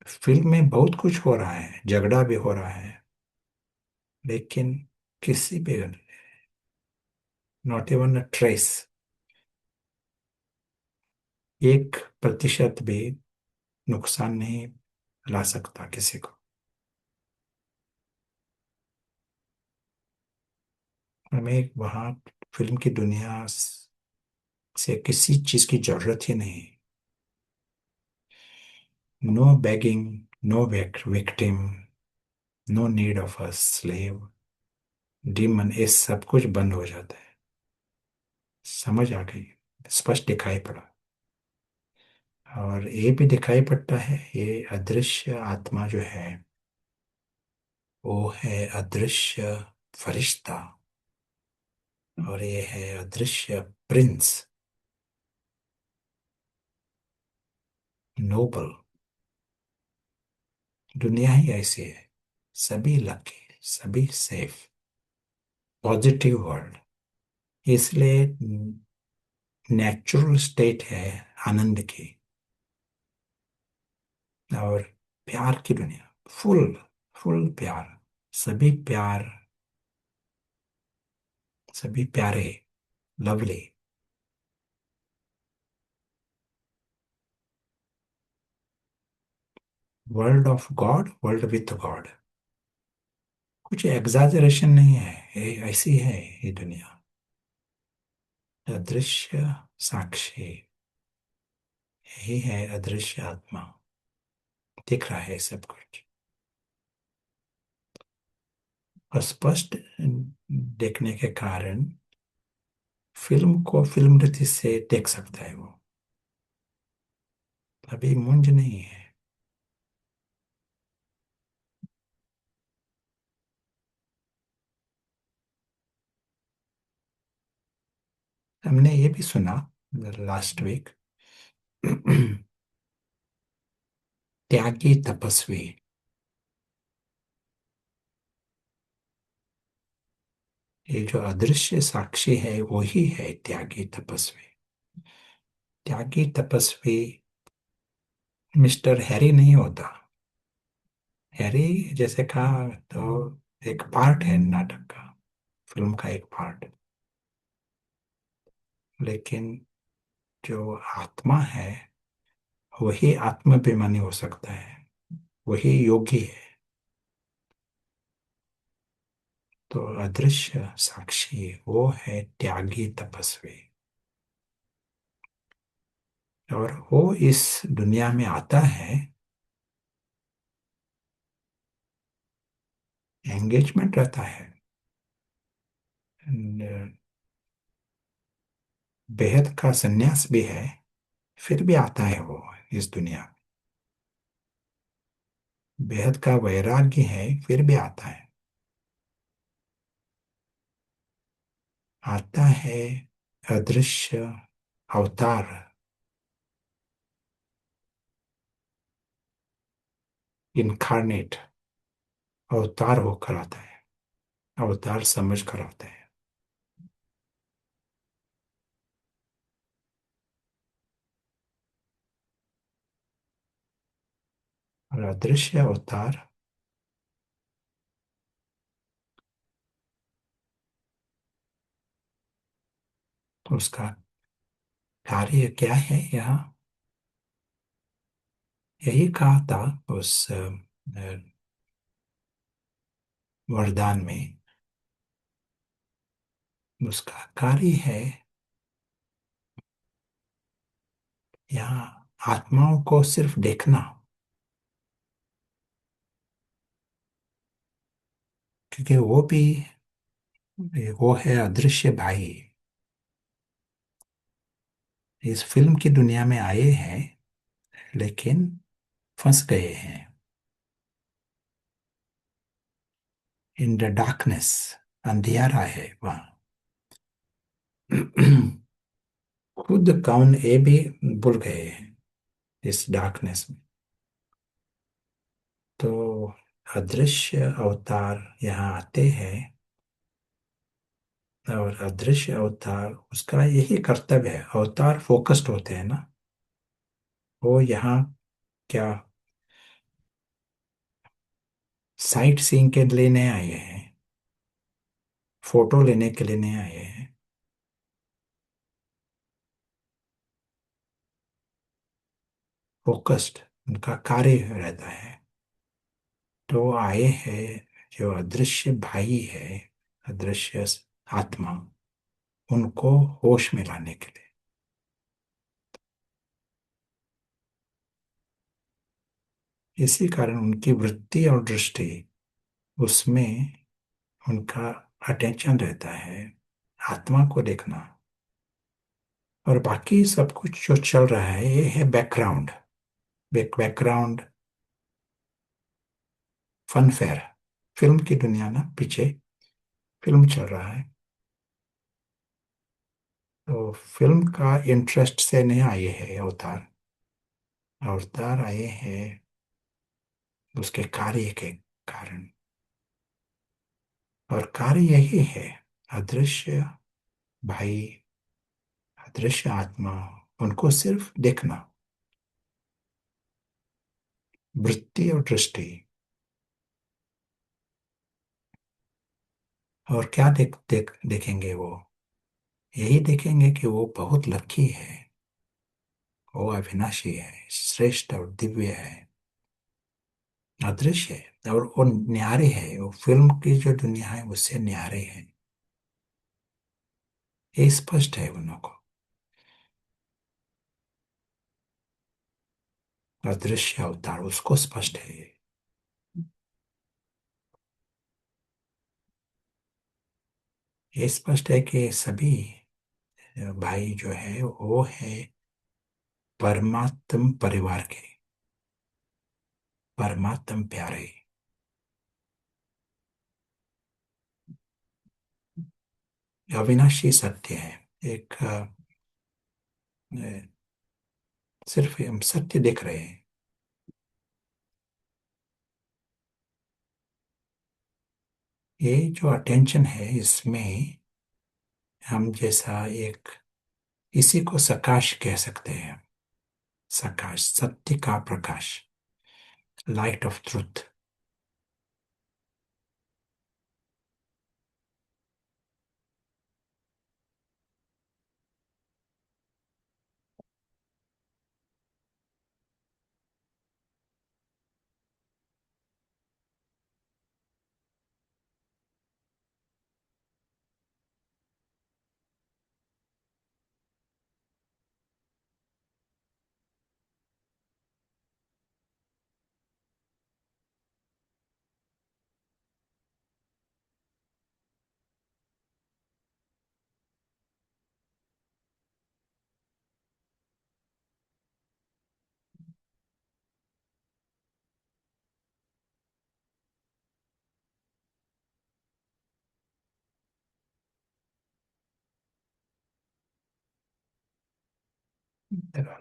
फिल्म में बहुत कुछ हो रहा है, झगड़ा भी हो रहा है, लेकिन किसी भी, नॉट इवन अ ट्रेस, 1% भी नुकसान नहीं ला सकता किसी को। हमें वहाँ फिल्म की दुनिया से किसी चीज की जरूरत ही नहीं। No begging, no victim, no need of a slave, demon, ये सब कुछ बंद हो जाता है। समझ आ गई, स्पष्ट दिखाई पड़ा। और ये भी दिखाई पड़ता है, ये अदृश्य आत्मा जो है वो है अदृश्य फरिश्ता, और ये है अदृश्य प्रिंस। नोबल। दुनिया ही ऐसी है, सभी लकी, सभी सेफ, पॉजिटिव वर्ल्ड। इसलिए नेचुरल स्टेट है आनंद की और प्यार की दुनिया। फुल फुल प्यार, सभी प्यार, सभी प्यारे, lovely. World of God, world with God. कुछ एग्जाजरेशन नहीं है, ये ऐसी है ये दुनिया। अदृश्य साक्षी, यही है अदृश्य आत्मा। दिख रहा है सब कुछ, स्पष्ट देखने के कारण फिल्म को फिल्म रीति से देख सकता है वो, अभी मुंज नहीं है। हमने ये भी सुना लास्ट वीक, त्यागी तपस्वी। ये जो अदृश्य साक्षी है वही है त्यागी तपस्वी। त्यागी तपस्वी मिस्टर हैरी नहीं होता। हैरी जैसे कहा तो एक पार्ट है नाटक का, फिल्म का एक पार्ट। लेकिन जो आत्मा है वही आत्माभिमानी हो सकता है, वही योगी है। तो अदृश्य साक्षी वो है त्यागी तपस्वी। और वो इस दुनिया में आता है, एंगेजमेंट रहता है, न- बेहद का संन्यास भी है, फिर भी आता है वो इस दुनिया में। बेहद का वैराग्य है, फिर भी आता है। आता है अदृश्य अवतार, इनकारनेट, अवतार होकर आता है, अवतार समझ कर आता है। और अदृश्य अवतार उसका कार्य क्या है यहाँ, यही कहा था उस वरदान में। उसका कार्य है यहाँ आत्माओं को सिर्फ देखना, क्योंकि वो है अदृश्य भाई। इस फिल्म की दुनिया में आए हैं लेकिन फंस गए हैं इन द डार्कनेस, अंधियारा है वहाँ। खुद कौन ये भी भूल गए हैं इस डार्कनेस में। तो अदृश्य अवतार यहाँ आते हैं, और अदृश्य अवतार उसका यही कर्तव्य है। अवतार फोकस्ड होते हैं ना, वो यहाँ क्या साइट सीइंग के लिए नहीं आए हैं, फोटो लेने के लिए नहीं आए हैं, फोकस्ड उनका कार्य रहता है। तो आए हैं जो अदृश्य भाई है, अदृश्य आत्मा, उनको होश में लाने के लिए। इसी कारण उनकी वृत्ति और दृष्टि, उसमें उनका अटेंशन रहता है आत्मा को देखना। और बाकी सब कुछ जो चल रहा है ये है बैकग्राउंड, बैकग्राउंड फनफेयर। फिल्म की दुनिया ना, पीछे फिल्म चल रहा है, तो फिल्म का इंटरेस्ट से नहीं आए है अवतार। अवतार आए हैं उसके कार्य के कारण, और कार्य यही है, अदृश्य भाई, अदृश्य आत्मा, उनको सिर्फ देखना, वृत्ति और दृष्टि। और क्या देखेंगे वो, यही देखेंगे कि वो बहुत लकी है, वो अविनाशी है, श्रेष्ठ और दिव्य है, अदृश्य है, और वो न्यारे है, वो फिल्म की जो दुनिया है उससे न्यारे है। ये स्पष्ट है उन लोगों को। अदृश्य अवतार उसको स्पष्ट है ये। ये स्पष्ट है कि सभी भाई जो है वो है परमात्म परिवार के, परमात्म प्यारे, अविनाशी सत्य है। एक सिर्फ हम सत्य देख रहे हैं। ये जो अटेंशन है इसमें हम जैसा एक, इसी को सकाश कह सकते हैं। सकाश, सत्य का प्रकाश, light of truth.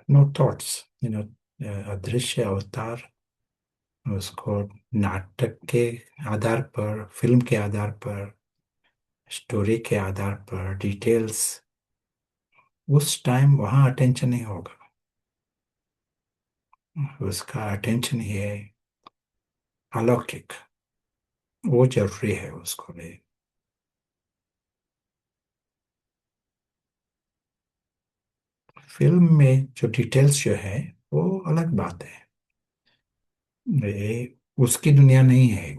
No thoughts, अदृश्य अवतार उसको नाटक के आधार पर, फिल्म के आधार पर, स्टोरी के आधार पर, डिटेल्स, उस टाइम वहाँ अटेंशन नहीं होगा। उसका अटेंशन ही है अलौकिक, वो जरूरी है उसको भी। फिल्म में जो डिटेल्स जो है वो अलग बात है, ये उसकी दुनिया नहीं है।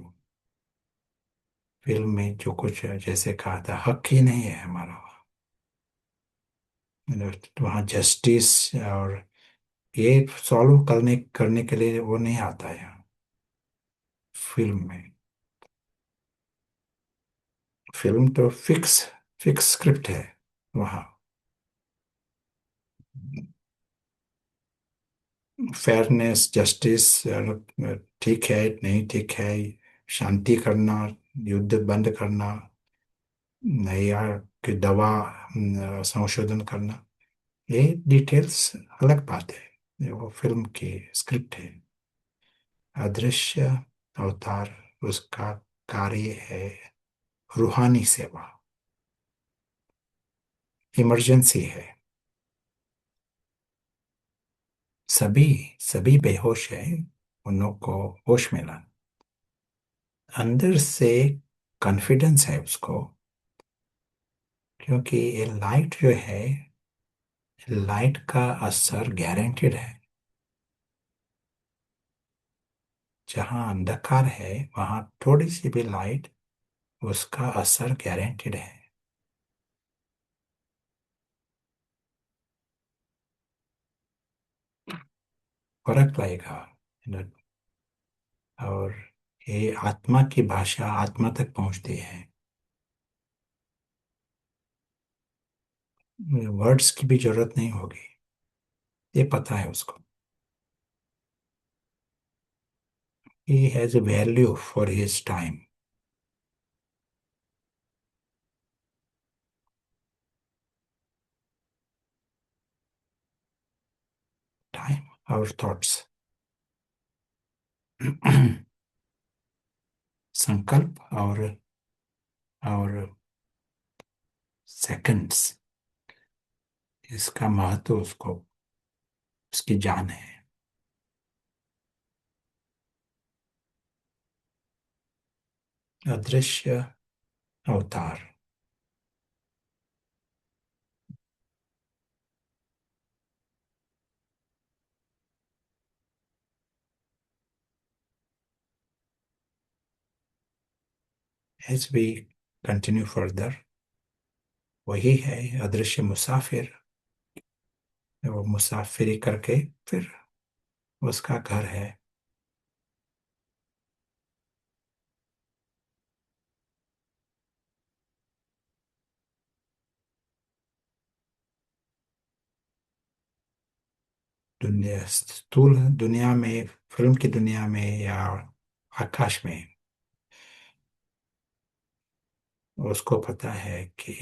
फिल्म में जो कुछ जैसे कहा था, हक ही नहीं है हमारा। वहाँ जस्टिस और ये सॉल्व करने करने के लिए वो नहीं आता है यहाँ फिल्म में। फिल्म तो फिक्स, फिक्स स्क्रिप्ट है वहाँ। फेयरनेस, जस्टिस, ठीक है नहीं ठीक है, शांति करना, युद्ध बंद करना, नया की दवा संशोधन करना, ये डिटेल्स अलग बात है, ये वो फिल्म की स्क्रिप्ट है। अदृश्य अवतार, उसका कार्य है रूहानी सेवा, इमरजेंसी है। सभी सभी बेहोश है, उन लोग को होश मिला, अंदर से कॉन्फिडेंस है उसको, क्योंकि ये लाइट जो है, लाइट का असर गारंटेड है। जहाँ अंधकार है वहाँ थोड़ी सी भी लाइट, उसका असर गारंटेड है। फर्क पड़ेगा, you know, और ये आत्मा की भाषा आत्मा तक पहुंचती है, वर्ड्स की भी जरूरत नहीं होगी, ये पता है उसको। He has a value for his time. Time our thoughts. संकल्प और सेकंड्स, इसका महत्व उसको, उसकी जान है। अदृश्य अवतार। As we continue further, वही है अदृश्य मुसाफिर। वो मुसाफिरी करके फिर उसका घर है। दुनिया, स्थूल दुनिया में, फिल्म की दुनिया में या आकाश में, उसको पता है कि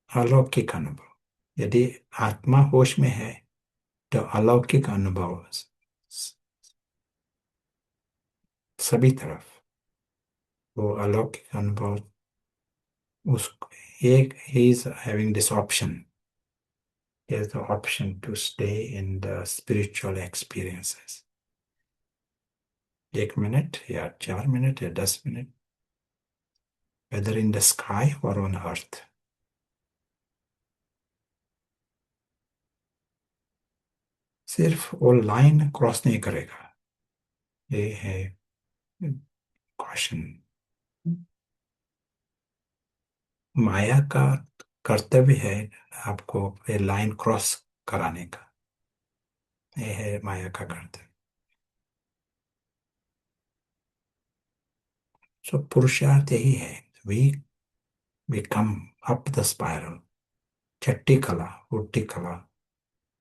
अलौकिक अनुभव, यदि आत्मा होश में है तो अलौकिक अनुभव सभी तरफ, वो अलौकिक अनुभव उस एक, he is having this option, he has the option to stay in the spiritual experiences, 1 minute या 4 मिनट या 10 minute, whether in the sky or on earth. सिर्फ वो लाइन क्रॉस नहीं करेगा, ये है कॉशन। माया का कर्तव्य है आपको ये लाइन क्रॉस कराने का, ये है माया का कर्तव्य। सो पुरुषार्थ यही है, we we come up the spiral, छठी कला, उल्टी कला,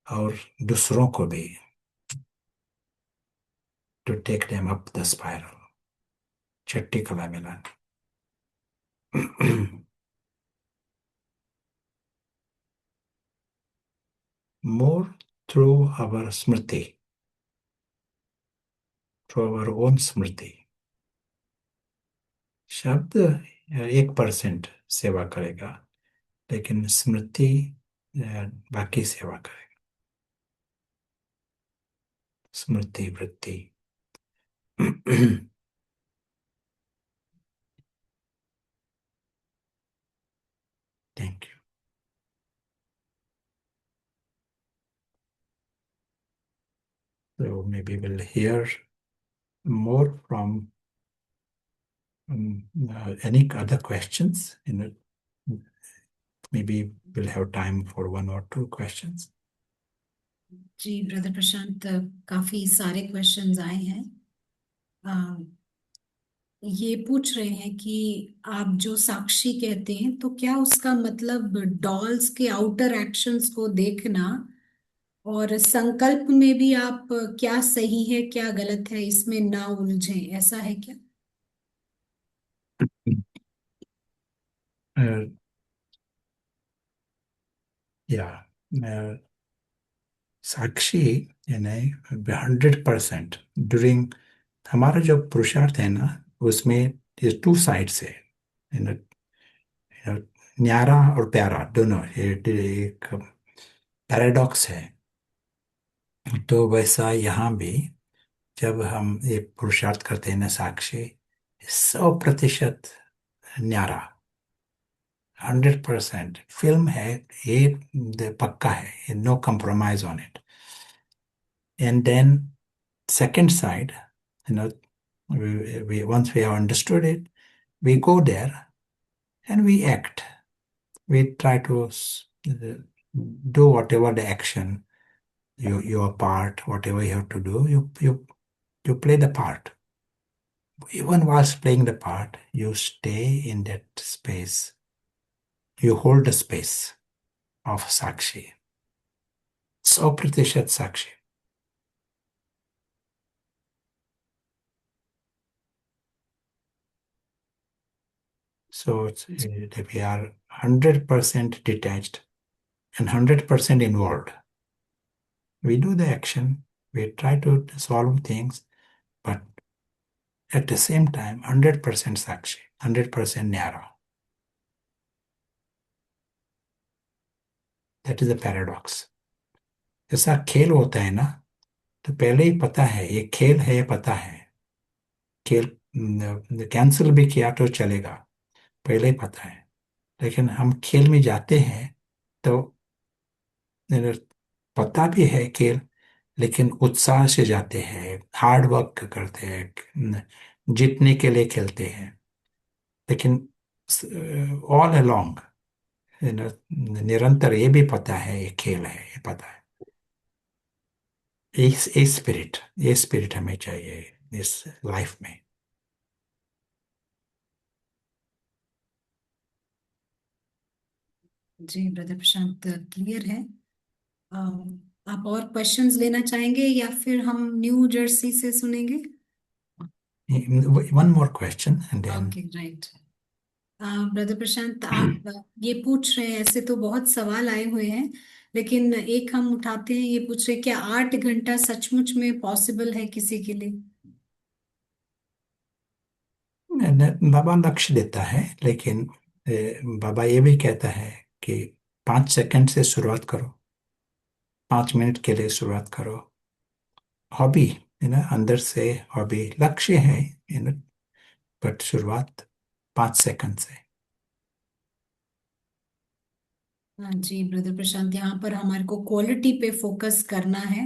और दूसरों को भी, to take them up the spiral, छठी कला मिला। मोर थ्रू आवर स्मृति, थ्रू आवर ओन स्मृति। शब्द 1% सेवा करेगा, लेकिन स्मृति बाकी सेवा करेगा। स्मृति वृत्ति। Thank you. So maybe we'll hear more from any other questions. Maybe we'll have time for 1 or 2 questions. Ji brother प्रशांत, काफी सारे क्वेश्चंस आए हैं। ये पूछ रहे हैं कि आप जो साक्षी कहते हैं तो क्या उसका मतलब डॉल्स के आउटर एक्शंस को देखना, और संकल्प में भी आप क्या सही है क्या गलत है इसमें ना उलझें, ऐसा है क्या? Uh, yeah, साक्षी यानी 100% ड्यूरिंग हमारा जो पुरुषार्थ है ना, उसमें ये 2 साइड्स है, you know, न्यारा और प्यारा दोनों, ये एक पैराडॉक्स है। तो वैसा यहाँ भी जब हम ये पुरुषार्थ करते हैं ना, साक्षी 100% न्यारा, 100% फिल्म है, ये पक्का है, no compromise on it. And then second side, you know, we once we have understood it, we go there and we act. We try to do whatever the action, your part, whatever you have to do, you play the part. Even whilst playing the part, you stay in that space. You hold the space of Sakshi. 100% Sakshi. So we are 100% detached and 100% involved. We do the action, we try to solve things, but at the same time, 100% Sakshi, 100% Nyara. That is the paradox. जैसा खेल होता है ना, तो पहले ही पता है ये खेल है, ये पता है खेल कैंसिल भी किया तो चलेगा, पहले ही पता है। लेकिन हम खेल में जाते हैं तो पता भी है खेल, लेकिन उत्साह से जाते हैं, हार्ड वर्क करते हैं, जीतने के लिए खेलते हैं। लेकिन ऑल अलोंग निरंतर ये भी पता है ये खेल है, ये पता है। ये स्पिरिट हमें चाहिए इस लाइफ में। जी ब्रदर प्रशांत, क्लियर है। आप और क्वेश्चंस लेना चाहेंगे या फिर हम न्यू जर्सी से सुनेंगे? One more question and then. Okay, right. Brother Prashant, आप ये पूछ रहे हैं, ऐसे तो बहुत सवाल आए हुए हैं, लेकिन एक हम उठाते हैं, ये पूछ रहे हैं, क्या 8 घंटा सचमुच में पॉसिबल है किसी के लिए? बाबा लक्ष्य देता है, लेकिन बाबा ये भी कहता है कि 5 सेकंड से शुरुआत करो, 5 मिनट के लिए शुरुआत करो। हॉबी अंदर से हॉबी लक्ष्य है, बट शुरुआत 5 सेकंड से। हाँ जी ब्रदर प्रशांत, यहाँ पर हमारे को क्वालिटी पे फोकस करना है,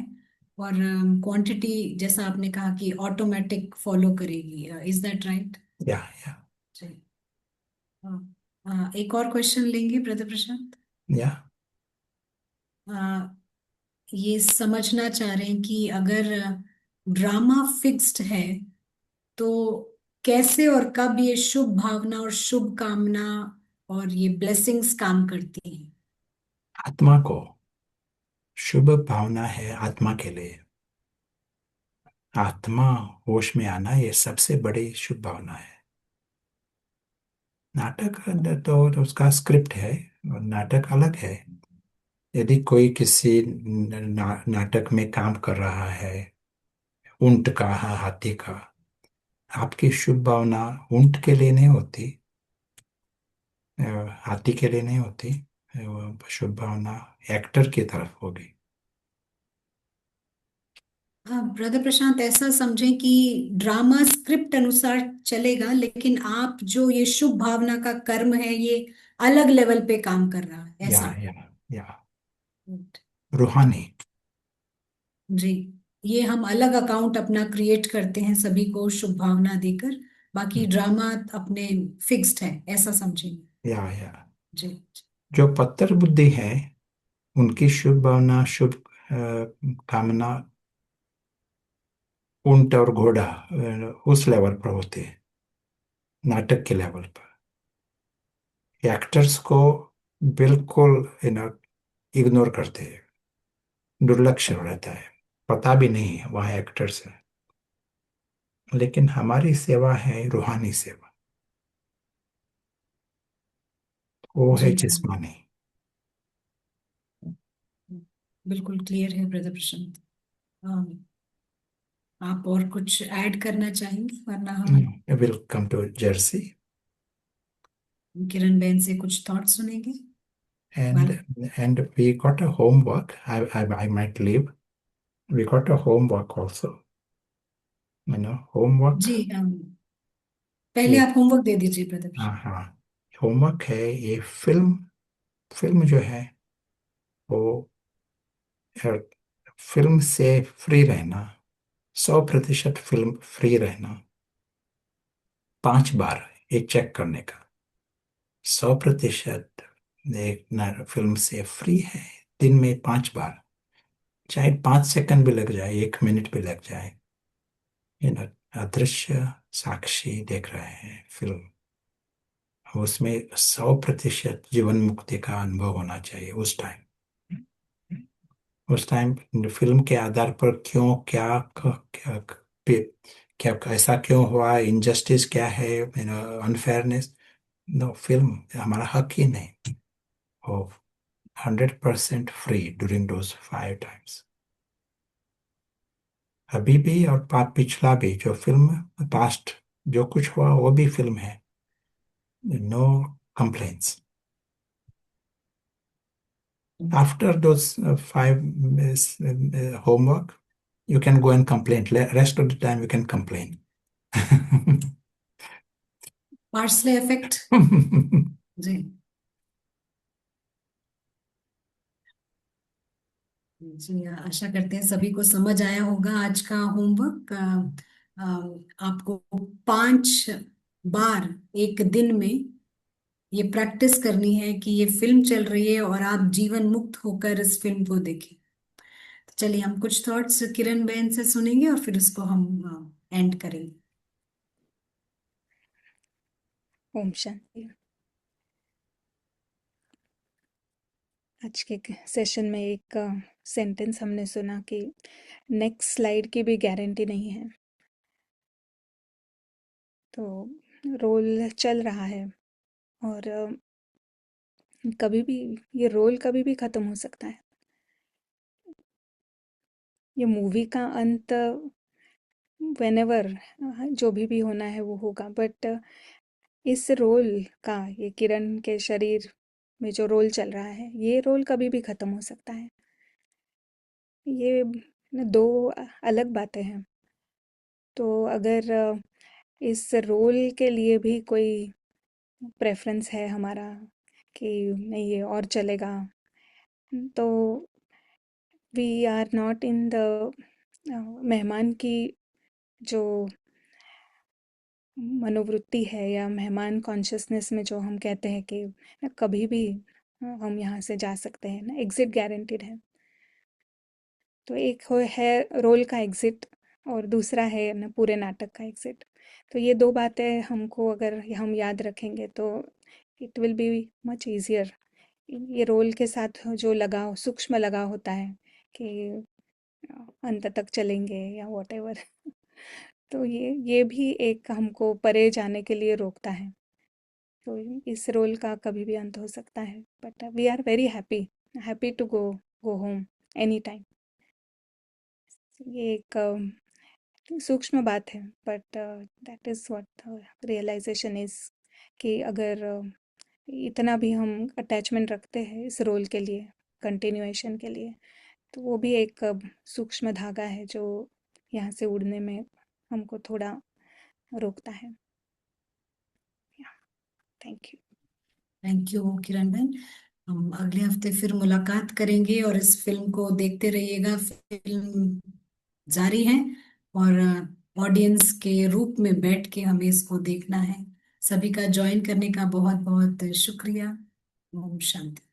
और क्वांटिटी जैसा आपने कहा कि ऑटोमेटिक फॉलो करेगी। Is that right? या जी। एक और क्वेश्चन लेंगे ब्रदर प्रशांत। या अ, ये समझना चाह रहे हैं कि अगर ड्रामा फिक्स्ड है, तो कैसे और कब ये शुभ भावना और शुभ कामना और ये ब्लेसिंग्स काम करती हैं? आत्मा को शुभ भावना है, आत्मा के लिए। आत्मा होश में आना ये सबसे बड़ी शुभ भावना है। नाटक तो उसका स्क्रिप्ट है, और नाटक अलग है। यदि कोई किसी नाटक में काम कर रहा है, ऊंट का, हाथी का, आपकी शुभ भावना ऊंट के लिए नहीं होती, अ, हाथी के लिए नहीं होती। वो शुभ भावना एक्टर की तरफ होगी। हाँ ब्रदर प्रशांत, ऐसा समझें कि ड्रामा स्क्रिप्ट अनुसार चलेगा, लेकिन आप जो ये शुभ भावना का कर्म है, ये अलग लेवल पे काम कर रहा है, या ऐसा? या या रूहानी। जी। ये हम अलग अकाउंट अपना क्रिएट करते हैं सभी को शुभ भावना देकर, बाकी ड्रामा अपने फिक्स्ड है, ऐसा समझेंगे? या जी। जो पत्थर बुद्धि है, उनकी शुभ भावना, शुभ कामना ऊंट और घोड़ा उस लेवल पर होते हैं, नाटक के लेवल पर। एक्टर्स को बिल्कुल इग्नोर करते हैं, दुर्लक्ष्य रहता है, पता भी नहीं है वहाँ एक्टर्स है। लेकिन हमारी सेवा है रूहानी सेवा, वो है जी जिस्मानी। बिल्कुल क्लियर है ब्रदर प्रशांत। अम, आप और कुछ ऐड करना चाहेंगे, वरना हम विल कम टू जर्सी किरण बहन से कुछ थॉट सुनेंगे। and वाल and we got a homework. I might leave. We got a homework also. Homework. जी, पहले ये आप होमवर्क दे दीजिए ब्रदर हाँ प्रशांत। हाँ, होमवर्क है ये। फिल्म फिल्म जो है वो, फिल्म से फ्री रहना, 100% फिल्म फ्री रहना, 5 बार एक चेक करने का। 100% एक फिल्म से फ्री है, दिन में 5 बार, चाहे 5 सेकंड भी लग जाए, 1 मिनट भी लग जाए। अदृश्य साक्षी देख रहे हैं फिल्म, उसमें 100% जीवन मुक्ति का अनुभव होना चाहिए उस टाइम। उस टाइम फिल्म के आधार पर क्यों, क्या क्या क्या ऐसा क्यों हुआ, इनजस्टिस क्या है, अनफेयरनेस, नो, फिल्म हमारा हक ही नहीं हो। 100% फ्री ड्यूरिंग दोज 5 टाइम्स। अभी भी और पिछला भी जो फिल्म पास्ट जो कुछ हुआ वो भी फिल्म है. No complaints. After those 5 homework, you can go and complain. Rest of the time, you can complain. Parsley effect. जी। जी, आशा करते हैं सभी को समझ आया होगा आज का होमवर्क। आपको 5 बार एक दिन में ये प्रैक्टिस करनी है कि ये फिल्म चल रही है और आप जीवन मुक्त होकर इस फिल्म को देखें। तो चलिए हम कुछ थॉट्स किरण बेन से सुनेंगे और फिर उसको हम एंड करेंगे। ओम शांति। आज के सेशन में एक सेंटेंस हमने सुना कि नेक्स्ट स्लाइड की भी गारंटी नहीं है। तो रोल चल रहा है और कभी भी ये रोल कभी भी ख़त्म हो सकता है। ये मूवी का अंत व्हेनेवर जो भी होना है वो होगा, बट इस रोल का, ये किरण के शरीर में जो रोल चल रहा है, ये रोल कभी भी ख़त्म हो सकता है। ये दो अलग बातें हैं। तो अगर इस रोल के लिए भी कोई प्रेफरेंस है हमारा कि नहीं ये और चलेगा, तो we are not in the मेहमान की जो मनोवृत्ति है या मेहमान कॉन्शियसनेस में जो हम कहते हैं कि ना कभी भी हम यहाँ से जा सकते हैं, ना एग्जिट गारंटीड है। तो एक है रोल का एग्जिट और दूसरा है ना पूरे नाटक का एग्जिट। तो ये दो बातें हमको अगर हम याद रखेंगे तो it will be much easier. ये रोल के साथ जो लगाव, सूक्ष्म लगाव होता है कि अंत तक चलेंगे या वॉटेवर, तो ये भी एक हमको परे जाने के लिए रोकता है। तो इस रोल का कभी भी अंत हो सकता है, but we are very happy, happy to go go home any time. ये एक सूक्ष्म बात है, but that is what realisation is कि अगर इतना भी हम अटैचमेंट रखते हैं इस रोल के लिए, कंटिन्यूएशन के लिए, तो वो भी एक सूक्ष्म धागा है जो यहाँ से उड़ने में हमको थोड़ा रोकता है। Thank you. Thank you Kiran Ben. हम अगले हफ्ते फिर मुलाकात करेंगे और इस फिल्म को देखते रहिएगा। फिल्म जारी है और ऑडियंस के रूप में बैठ के हमें इसको देखना है। सभी का ज्वाइन करने का बहुत बहुत शुक्रिया। ओम शांति।